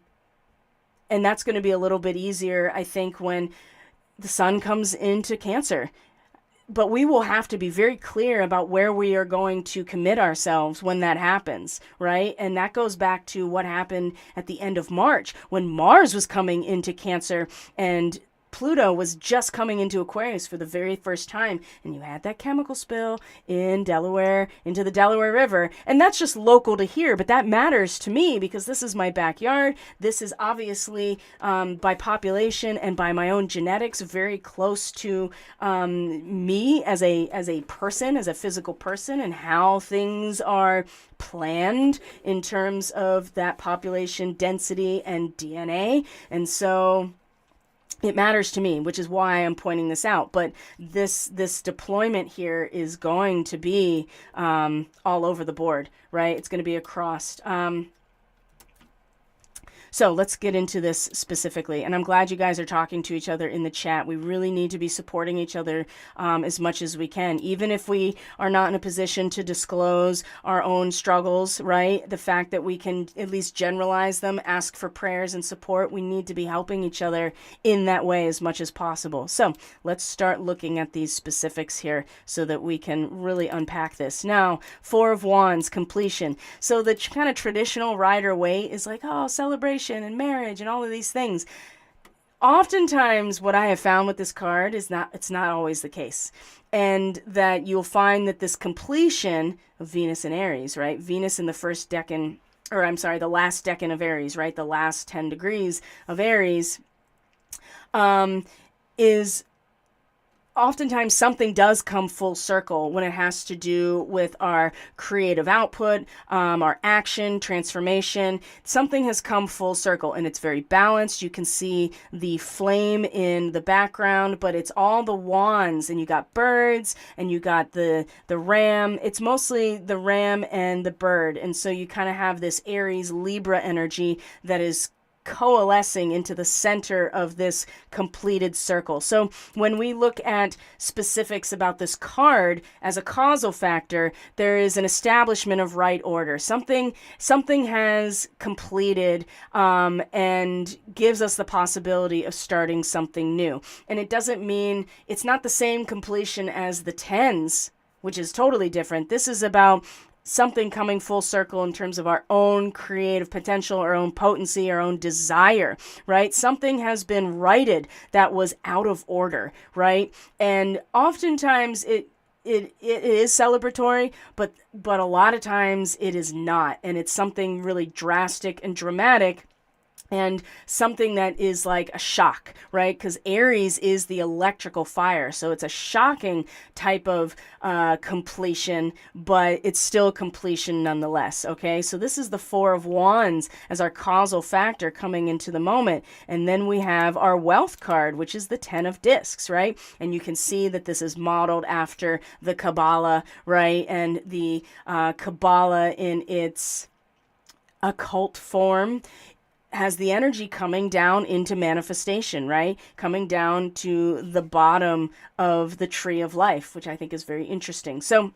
that's going to be a little bit easier, I think, when the sun comes into Cancer. But we will have to be very clear about where we are going to commit ourselves when that happens, right? And that goes back to what happened at the end of March when Mars was coming into Cancer and Pluto was just coming into Aquarius for the very first time, and you had that chemical spill in Delaware, into the Delaware River, and that's just local to here, but that matters to me because this is my backyard. This is obviously, by population and by my own genetics, very close to me as a person, as a physical person, and how things are planned in terms of that population density and DNA, and so it matters to me, which is why I'm pointing this out. But this deployment here is going to be all over the board, right? It's going to be across. So let's get into this specifically. And I'm glad you guys are talking to each other in the chat. We really need to be supporting each other as much as we can, even if we are not in a position to disclose our own struggles, right? The fact that we can at least generalize them, ask for prayers and support. We need to be helping each other in that way as much as possible. So let's start looking at these specifics here so that we can really unpack this. Now, Four of Wands, completion. So the kind of traditional Rider-Waite is like, oh, celebration and marriage and all of these things. Oftentimes what I have found with this card is it's not always the case. And that you'll find that this completion of Venus in Aries, right? Venus in the first decan, or I'm sorry, the last decan of Aries, right? The last 10 degrees of Aries, is oftentimes something does come full circle when it has to do with our creative output, our action, transformation. Something has come full circle and it's very balanced. You can see the flame in the background, but it's all the wands, and you got birds and you got the ram. It's mostly the ram and the bird. And so you kind of have this Aries Libra energy that is coalescing into the center of this completed circle. So when we look at specifics about this card as a causal factor, there is an establishment of right order. Something has completed and gives us the possibility of starting something new. And it doesn't mean, it's not the same completion as the tens, which is totally different. This is about something coming full circle in terms of our own creative potential, our own potency, our own desire, right? Something has been righted that was out of order, right? And oftentimes it is celebratory, but a lot of times it is not. And it's something really drastic and dramatic and something that is like a shock, right? Because Aries is the electrical fire. So it's a shocking type of completion, but it's still completion nonetheless, okay? So this is the Four of Wands as our causal factor coming into the moment. And then we have our wealth card, which is the Ten of Discs, right? And you can see that this is modeled after the Kabbalah, right? And the Kabbalah in its occult form has the energy coming down into manifestation, right? Coming down to the bottom of the tree of life, which I think is very interesting. So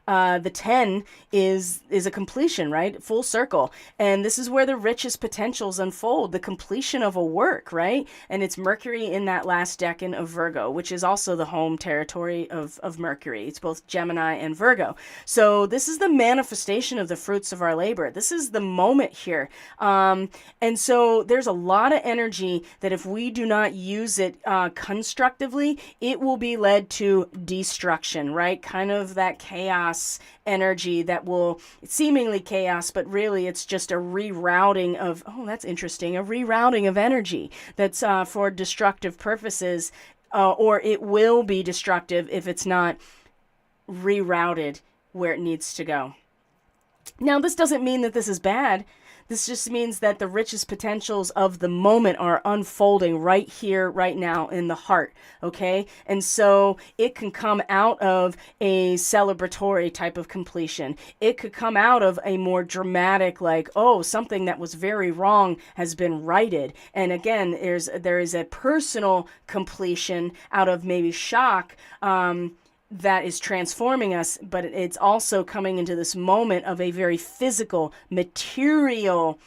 the 10 is a completion, right? Full circle. And this is where the richest potentials unfold, the completion of a work, right? And it's Mercury in that last decan of Virgo, which is also the home territory of Mercury. It's both Gemini and Virgo. So this is the manifestation of the fruits of our labor. This is the moment here. And so there's a lot of energy that if we do not use it constructively, it will be led to destruction, right? Kind of that chaos energy that will seemingly chaos, but really it's just a rerouting of, oh, that's interesting, a rerouting of energy that's for destructive purposes, or it will be destructive if it's not rerouted where it needs to go. Now, this doesn't mean that this is bad. This just means that the richest potentials of the moment are unfolding right here, right now in the heart, okay? And so it can come out of a celebratory type of completion. It could come out of a more dramatic, like, oh, something that was very wrong has been righted. And again, there is a personal completion out of maybe shock, that is transforming us, but it's also coming into this moment of a very physical, material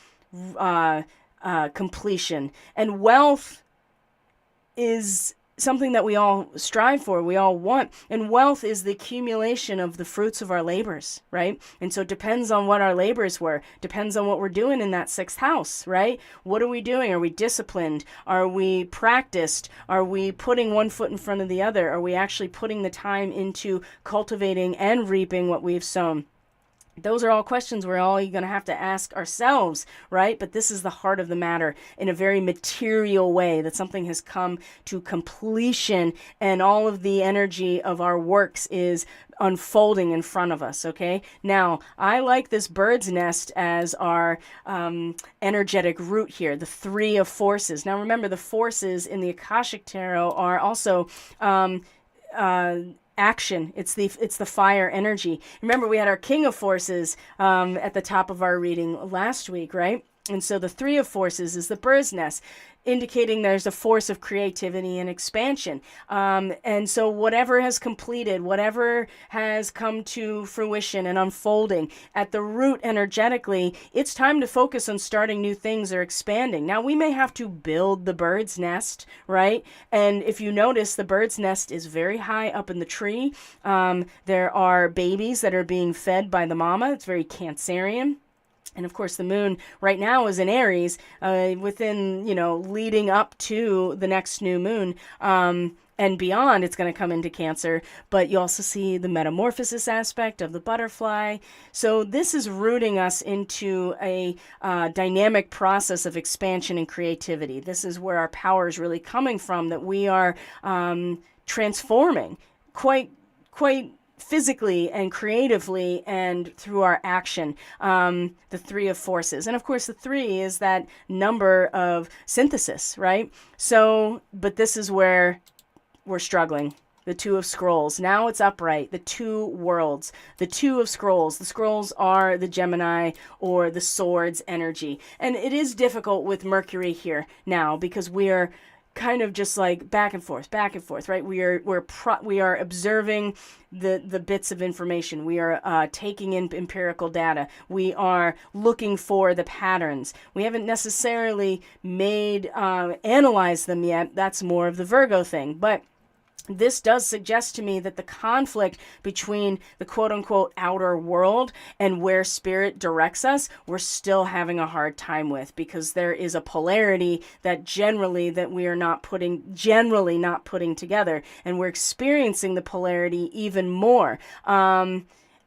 completion. And wealth is something that we all strive for, we all want. And wealth is the accumulation of the fruits of our labors, right? And so it depends on what our labors were, depends on what we're doing in that sixth house, right? What are we doing? Are we disciplined? Are we practiced? Are we putting one foot in front of the other? Are we actually putting the time into cultivating and reaping what we've sown? Those are all questions we're all going to have to ask ourselves, right? But this is the heart of the matter in a very material way, that something has come to completion and all of the energy of our works is unfolding in front of us, okay? Now, I like this bird's nest as our energetic root here, the Three of Forces. Now, remember, the forces in the Akashic Tarot are also action. It's the fire energy. Remember, we had our King of Forces at the top of our reading last week, right? And so the Three of Forces is the bird's nest, indicating there's a force of creativity and expansion. And so whatever has completed, whatever has come to fruition and unfolding at the root energetically, it's time to focus on starting new things or expanding. Now, we may have to build the bird's nest, right? And if you notice, the bird's nest is very high up in the tree. There are babies that are being fed by the mama. It's very Cancerian. And of course, the moon right now is in Aries, within, leading up to the next new moon. And beyond, it's going to come into Cancer. But you also see the metamorphosis aspect of the butterfly. So this is rooting us into a dynamic process of expansion and creativity. This is where our power is really coming from, that we are transforming quite physically and creatively and through our action, the Three of Forces. And of course, the three is that number of synthesis, right? So, but this is where we're struggling. The Two of Scrolls. Now it's upright. The two worlds. The Two of Scrolls. The scrolls are the Gemini or the swords energy. And it is difficult with Mercury here now because we are kind of just like back and forth, right? We are observing the bits of information. We are taking in empirical data. We are looking for the patterns. We haven't necessarily analyzed them yet. That's more of the Virgo thing, but this does suggest to me that the conflict between the quote-unquote outer world and where spirit directs us, we're still having a hard time with, because there is a polarity that we are not putting together, and we're experiencing the polarity even more.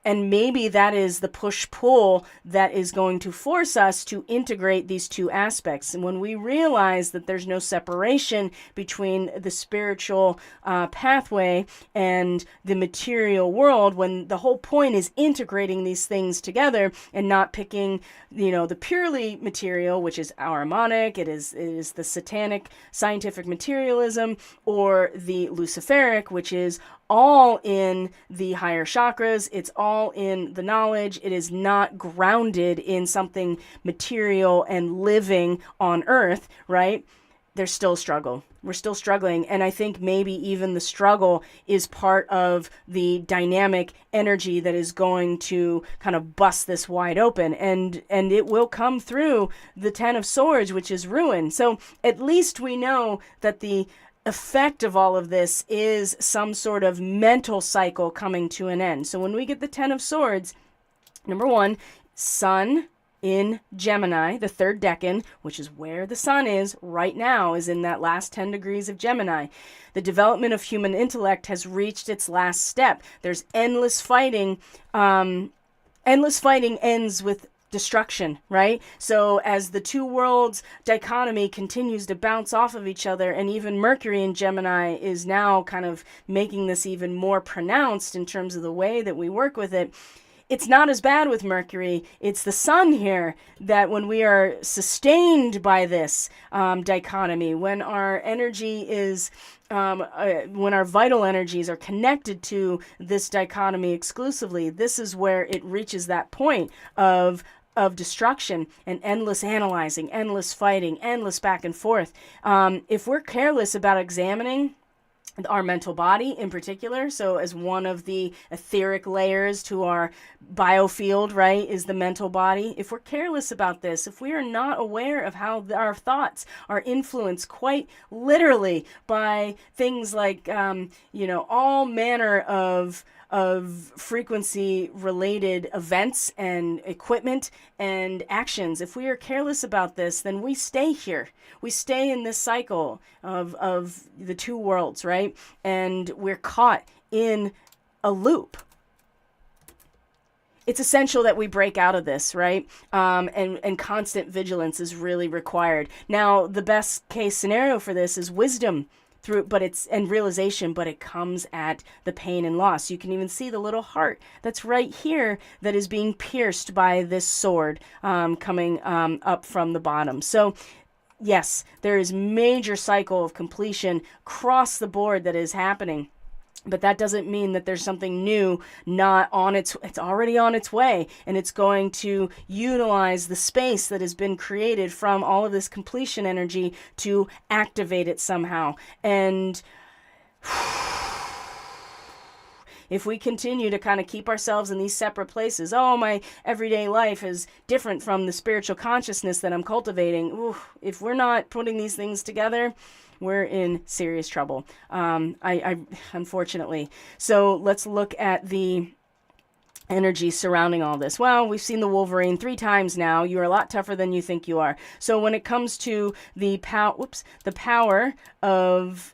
And maybe that is the push-pull that is going to force us to integrate these two aspects. And when we realize that there's no separation between the spiritual pathway and the material world, when the whole point is integrating these things together and not picking, the purely material, which is Ahrimanic, it is the satanic scientific materialism, or the Luciferic, which is all in the higher chakras. It's all in the knowledge. It is not grounded in something material and living on earth, right? There's still a struggle. We're still struggling. And I think maybe even the struggle is part of the dynamic energy that is going to kind of bust this wide open. And it will come through the Ten of Swords, which is ruin. So at least we know that the effect of all of this is some sort of mental cycle coming to an end. So when we get the Ten of Swords, number one, Sun in Gemini, the third decan, which is where the sun is right now, is in that last 10 degrees of Gemini. The development of human intellect has reached its last step. There's endless fighting. Endless fighting ends with destruction, right? So as the two worlds dichotomy continues to bounce off of each other, and even Mercury in Gemini is now kind of making this even more pronounced in terms of the way that we work with it, it's not as bad with Mercury. It's the sun here that when we are sustained by this dichotomy, when our energy is, when our vital energies are connected to this dichotomy exclusively, this is where it reaches that point of destruction and endless analyzing, endless fighting, endless back and forth. If we're careless about examining our mental body in particular, so as one of the etheric layers to our biofield, right, is the mental body. If we're careless about this, if we are not aware of how our thoughts are influenced quite literally by things like, all manner of frequency related events and equipment and actions. If we are careless about this, then we stay here. We stay in this cycle of the two worlds, right? And we're caught in a loop. It's essential that we break out of this, right? And constant vigilance is really required. Now, the best case scenario for this is wisdom and realization, but it comes at the pain and loss. You can even see the little heart that's right here that is being pierced by this sword coming up from the bottom. So yes, there is major cycle of completion across the board that is happening. But that doesn't mean that there's something new it's already on its way, and it's going to utilize the space that has been created from all of this completion energy to activate it somehow. And if we continue to kind of keep ourselves in these separate places, my everyday life is different from the spiritual consciousness that I'm cultivating. If we're not putting these things together, we're in serious trouble, unfortunately. So let's look at the energy surrounding all this. Well, we've seen the Wolverine 3 times now. You're a lot tougher than you think you are. So when it comes to the power of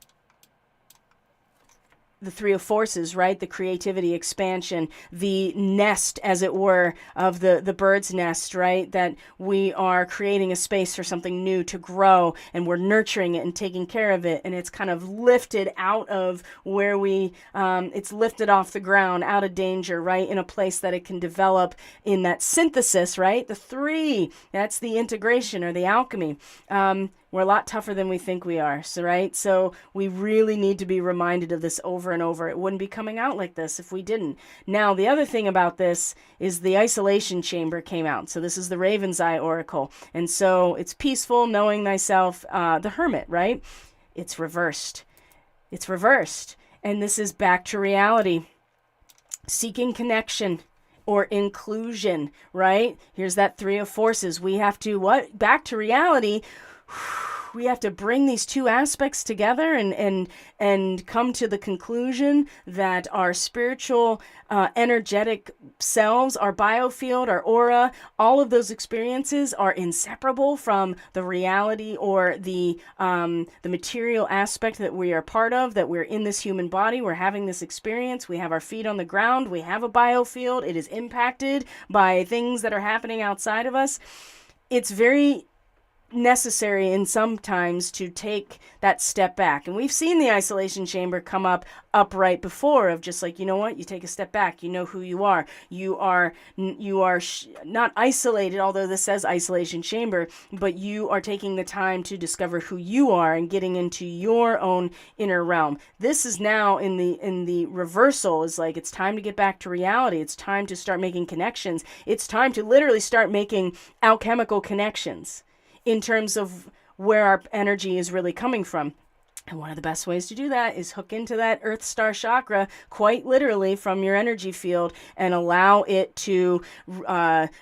the Three of Forces, right? The creativity, expansion, the nest, as it were, of the bird's nest, right? That we are creating a space for something new to grow, and we're nurturing it and taking care of it. And it's kind of lifted out of where it's lifted off the ground, out of danger, right? In a place that it can develop in that synthesis, right? The 3, that's the integration or the alchemy. We're a lot tougher than we think we are, right? So we really need to be reminded of this over and over. It wouldn't be coming out like this if we didn't. Now, the other thing about this is the isolation chamber came out. So this is the Raven's Eye Oracle. And so it's peaceful, knowing thyself, the hermit, right? It's reversed. It's reversed. And this is back to reality. Seeking connection or inclusion, right? Here's that 3 of Forces. We have to, back to reality. we have to bring these two aspects together and come to the conclusion that our spiritual, energetic selves, our biofield, our aura, all of those experiences are inseparable from the reality or the material aspect that we are part of, that we're in this human body, we're having this experience, we have our feet on the ground, we have a biofield, it is impacted by things that are happening outside of us. It's very necessary in sometimes to take that step back. And we've seen the isolation chamber come up upright before, of just like, you know what, you take a step back, you know who you are. You are not isolated, although this says isolation chamber, but you are taking the time to discover who you are and getting into your own inner realm. This is now in the reversal, is like, it's time to get back to reality. It's time to start making connections. It's time to literally start making alchemical connections in terms of where our energy is really coming from. And one of the best ways to do that is hook into that Earth Star chakra, quite literally, from your energy field, and allow it to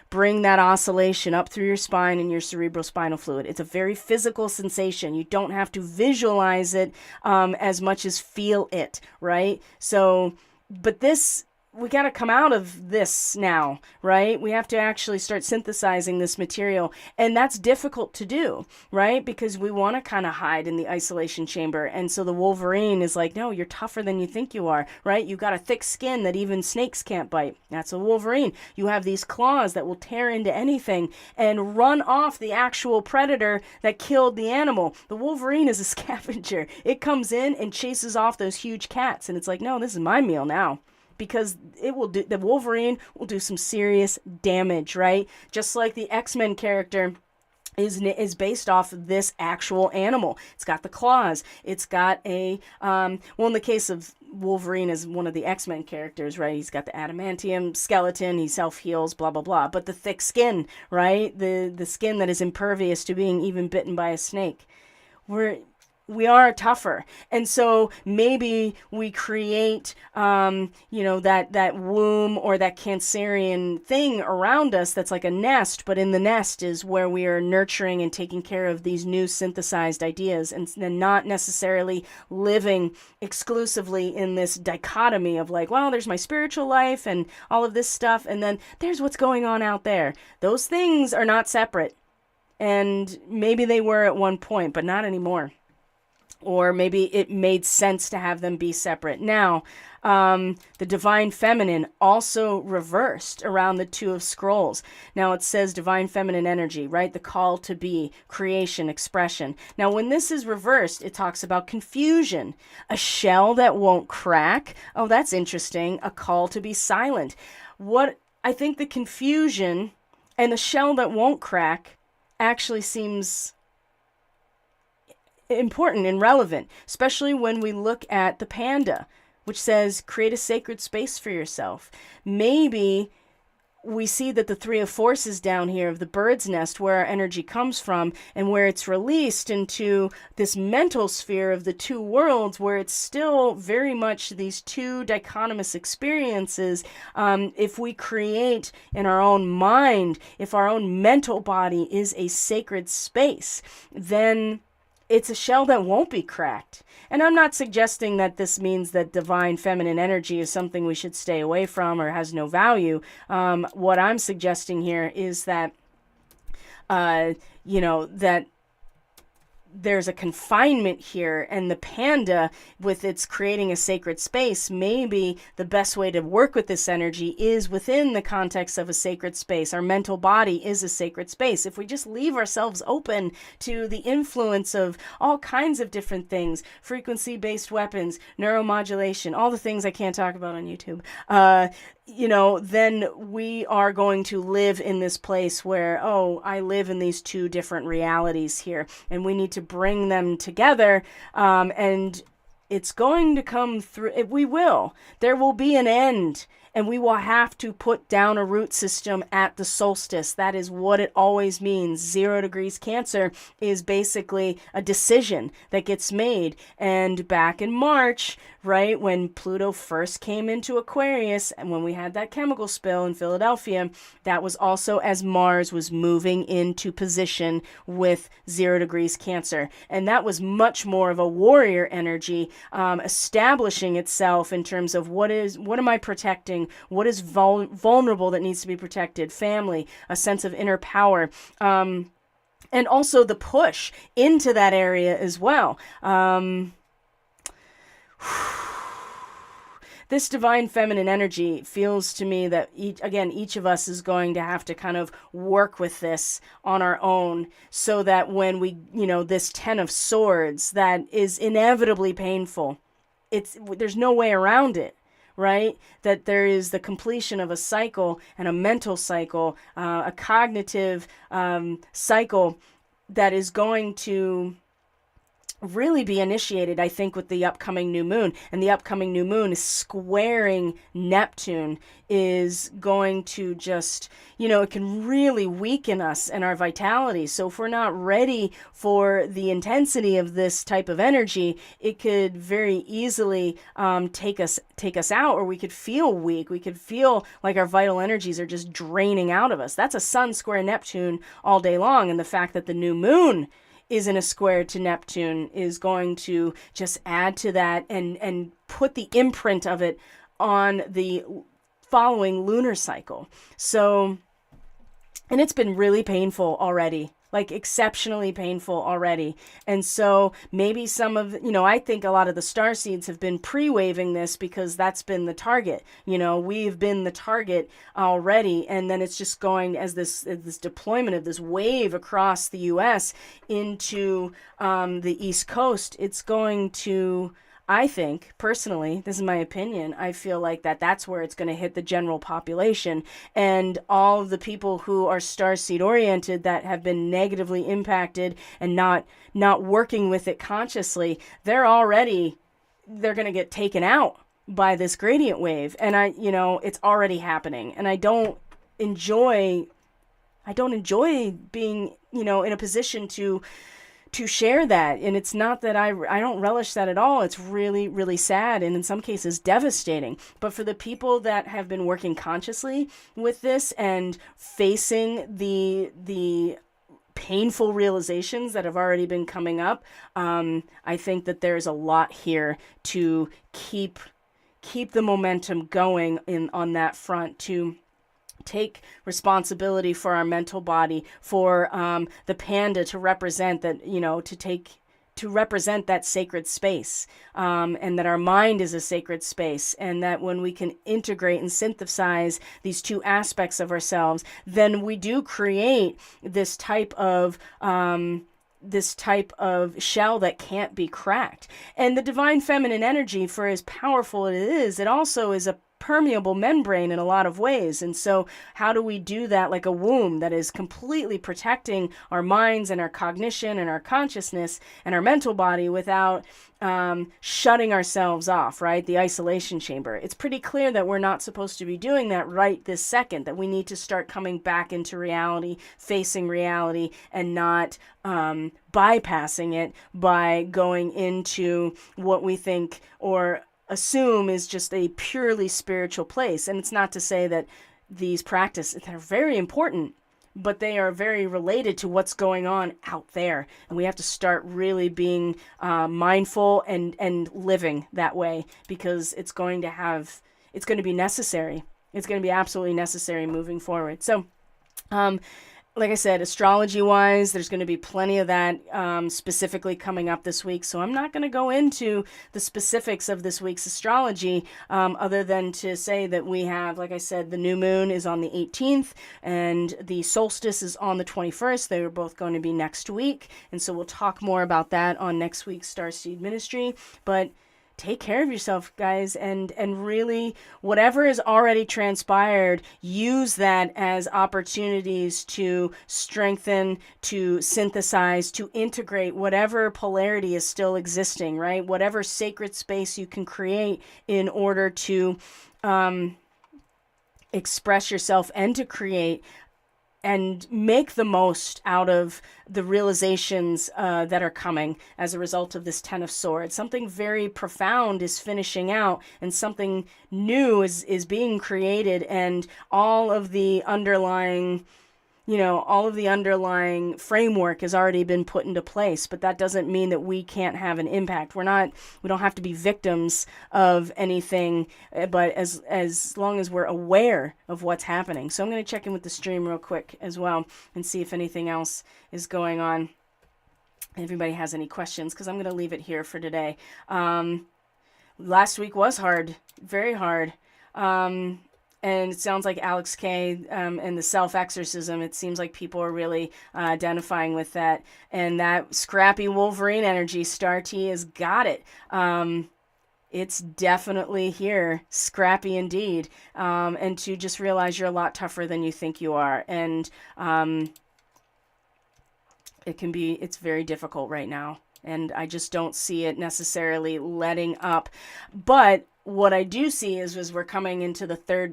bring that oscillation up through your spine and your cerebrospinal fluid. It's a very physical sensation. You don't have to visualize it as much as feel it, right? So, but this, we got to come out of this now, right? We have to actually start synthesizing this material. And that's difficult to do, right? Because we want to kind of hide in the isolation chamber. And so the Wolverine is like, no, you're tougher than you think you are, right? You've got a thick skin that even snakes can't bite. That's a Wolverine. You have these claws that will tear into anything and run off the actual predator that killed the animal. The Wolverine is a scavenger. It comes in and chases off those huge cats. And it's like, no, this is my meal now. Because it will do, the Wolverine will do some serious damage, right? Just like the X-Men character is based off of this actual animal. It's got the claws. It's got a, well, in the case of Wolverine is one of the X-Men characters, right? He's got the adamantium skeleton. He self-heals, blah, blah, blah. But the thick skin, right? The skin that is impervious to being even bitten by a snake. We are tougher. And so maybe we create, that womb or that Cancerian thing around us that's like a nest, but in the nest is where we are nurturing and taking care of these new synthesized ideas, and not necessarily living exclusively in this dichotomy of like, well, there's my spiritual life and all of this stuff, and then there's what's going on out there. Those things are not separate. And maybe they were at one point, but not anymore. Or maybe it made sense to have them be separate. Now, the Divine Feminine also reversed around the Two of Scrolls. Now it says Divine Feminine energy, right? The call to be, creation, expression. Now when this is reversed, it talks about confusion, a shell that won't crack. Oh, that's interesting. A call to be silent. What I think the confusion and the shell that won't crack actually seems important and relevant, especially when we look at the panda, which says create a sacred space for yourself. Maybe we see that the Three of Forces down here of the bird's nest, where our energy comes from and where it's released into this mental sphere of the two worlds, where it's still very much these two dichotomous experiences. If we create in our own mind, if our own mental body is a sacred space, then it's a shell that won't be cracked. And I'm not suggesting that this means that divine feminine energy is something we should stay away from or has no value. What I'm suggesting here is that, that there's a confinement here, and the panda, with its creating a sacred space, maybe the best way to work with this energy is within the context of a sacred space. Our mental body is a sacred space. If we just leave ourselves open to the influence of all kinds of different things, frequency-based weapons, neuromodulation, all the things I can't talk about on YouTube, then we are going to live in this place where, I live in these two different realities here, and we need to bring them together, and it's going to come through. There will be an end, and we will have to put down a root system at the solstice. That is what it always means. 0 degrees Cancer is basically a decision that gets made. And back in March, right? When Pluto first came into Aquarius and when we had that chemical spill in Philadelphia, that was also as Mars was moving into position with 0 degrees Cancer. And that was much more of a warrior energy, establishing itself in terms of what am I protecting? What is vulnerable that needs to be protected? Family, a sense of inner power. And also the push into that area as well. This divine feminine energy feels to me that each of us is going to have to kind of work with this on our own, so that when we, this 10 of Swords that is inevitably painful, there's no way around it, right? That there is the completion of a cycle and a mental cycle, a cognitive cycle that is going to really be initiated, I think, with the upcoming new moon. And the upcoming new moon is squaring Neptune, is going to just, it can really weaken us and our vitality. So if we're not ready for the intensity of this type of energy, it could very easily take us out, or we could feel weak. We could feel like our vital energies are just draining out of us. That's a Sun square Neptune all day long. And the fact that the new moon is in a square to Neptune is going to just add to that and put the imprint of it on the following lunar cycle. So, and it's been really painful already, like exceptionally painful already. And so maybe some of, I think a lot of the starseeds have been pre-waving this because that's been the target. We've been the target already. And then it's just going as this deployment of this wave across the US into the East Coast. It's going to, I think, personally, this is my opinion, I feel like that's where it's going to hit the general population. And all of the people who are starseed oriented that have been negatively impacted and not working with it consciously, they're going to get taken out by this gradient wave. And it's already happening. And I don't enjoy being, in a position to share that. And it's not that I don't relish that at all. It's really, really sad and in some cases devastating. But for the people that have been working consciously with this and facing the painful realizations that have already been coming up, I think that there's a lot here to keep the momentum going on that front, to take responsibility for our mental body, for the panda to represent that, to represent that sacred space, and that our mind is a sacred space, and that when we can integrate and synthesize these two aspects of ourselves, then we do create this type of shell that can't be cracked. And the divine feminine energy, for as powerful it is, it also is a permeable membrane in a lot of ways. And so how do we do that like a womb that is completely protecting our minds and our cognition and our consciousness and our mental body without shutting ourselves off, right? The isolation chamber. It's pretty clear that we're not supposed to be doing that right this second, that we need to start coming back into reality, facing reality, and not bypassing it by going into what we think or assume is just a purely spiritual place. And it's not to say that these practices are very important, but they are very related to what's going on out there. And we have to start really being mindful and living that way, because it's going to be necessary. It's going to be absolutely necessary moving forward. So, like I said, astrology-wise, there's going to be plenty of that specifically coming up this week. So I'm not going to go into the specifics of this week's astrology other than to say that we have, like I said, the new moon is on the 18th and the solstice is on the 21st. They are both going to be next week. And so we'll talk more about that on next week's Starseed Ministry. But take care of yourself, guys, and really, whatever is already transpired, use that as opportunities to strengthen, to synthesize, to integrate whatever polarity is still existing, right? Whatever sacred space you can create in order to express yourself and to create and make the most out of the realizations that are coming as a result of this Ten of Swords. Something very profound is finishing out, and something new is being created, and all of the underlying framework has already been put into place, but that doesn't mean that we can't have an impact. We don't have to be victims of anything, but as long as we're aware of what's happening. So I'm going to check in with the stream real quick as well and see if anything else is going on. If anybody has any questions, because I'm going to leave it here for today. Last week was hard, very hard. And it sounds like Alex K and the self-exorcism, it seems like people are really identifying with that. And that scrappy Wolverine energy, Star T has got it. It's definitely here, scrappy indeed. And to just realize you're a lot tougher than you think you are. And it's very difficult right now. And I just don't see it necessarily letting up. But what I do see is we're coming into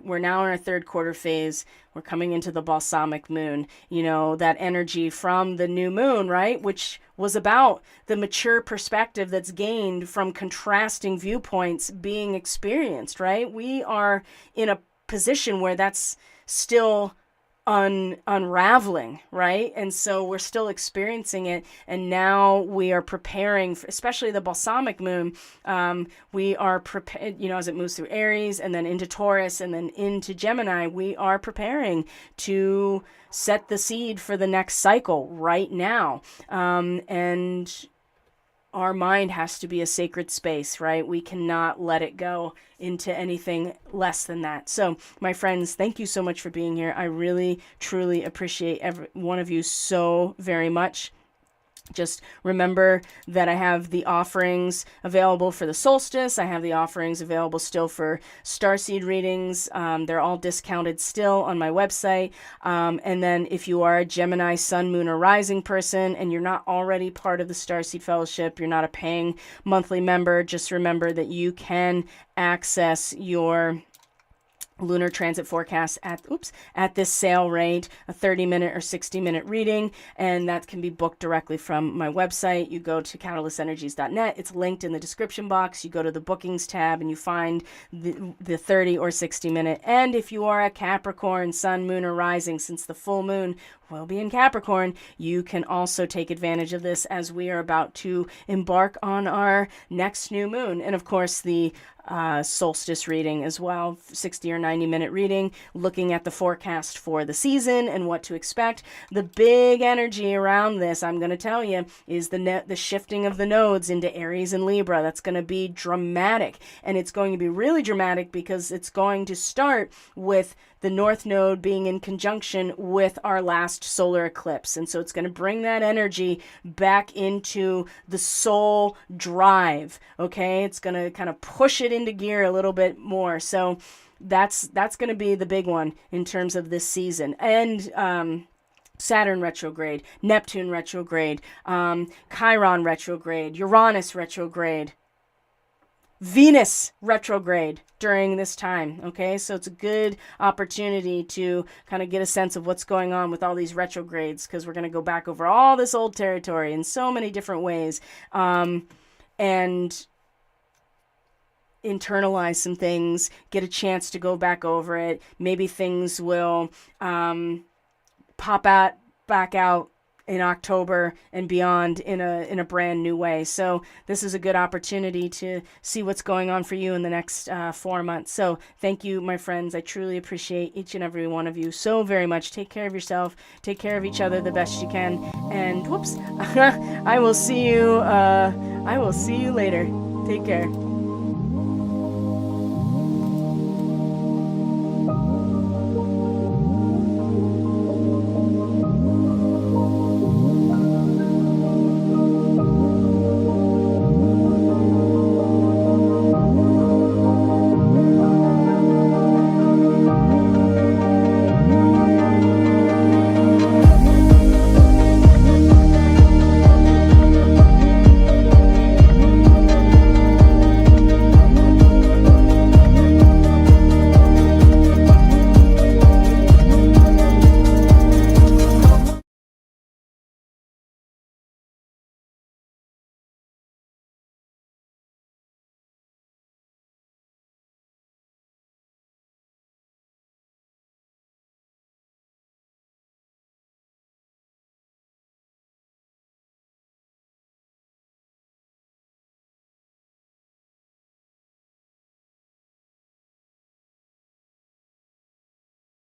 we're now in our third quarter phase. We're coming into the balsamic moon, that energy from the new moon, right? Which was about the mature perspective that's gained from contrasting viewpoints being experienced, right? We are in a position where that's still unraveling, right? And so we're still experiencing it, and now we are preparing for, especially the balsamic moon, we are prepared, as it moves through Aries and then into Taurus and then into Gemini, we are preparing to set the seed for the next cycle right now. And our mind has to be a sacred space, right? We cannot let it go into anything less than that. So, my friends, thank you so much for being here. I really, truly appreciate every one of you so very much. Just remember that I have the offerings available for the solstice. I have the offerings available still for Starseed readings. They're all discounted still on my website. And then if you are a Gemini, Sun, Moon, or Rising person and you're not already part of the Starseed Fellowship, you're not a paying monthly member, just remember that you can access your lunar transit forecast at this sale rate, a 30-minute or 60-minute reading, and that can be booked directly from my website. You go to catalystenergies.net. It's linked in the description box. You go to the bookings tab and you find the 30 or 60-minute. And if you are a Capricorn, Sun, Moon, or Rising, since the full moon will be in Capricorn, you can also take advantage of this as we are about to embark on our next new moon. And of course, the solstice reading as well, 60 or 90-minute reading, looking at the forecast for the season and what to expect. The big energy around this, I'm going to tell you, is the shifting of the nodes into Aries and Libra. That's going to be dramatic, and it's going to be really dramatic because it's going to start with the North Node being in conjunction with our last solar eclipse. And so it's going to bring that energy back into the soul drive, okay? It's going to kind of push it into gear a little bit more. So that's going to be the big one in terms of this season. And Saturn retrograde, Neptune retrograde, Chiron retrograde, Uranus retrograde, Venus retrograde during this time, okay? So it's a good opportunity to kind of get a sense of what's going on with all these retrogrades, because we're going to go back over all this old territory in so many different ways, and internalize some things, get a chance to go back over it. Maybe things will pop back out in October and beyond in a brand new way. So this is a good opportunity to see what's going on for you in the next 4 months. So thank you, my friends. I truly appreciate each and every one of you so very much. Take care of yourself. Take care of each other the best you can. And whoops, I will see you later. Take care.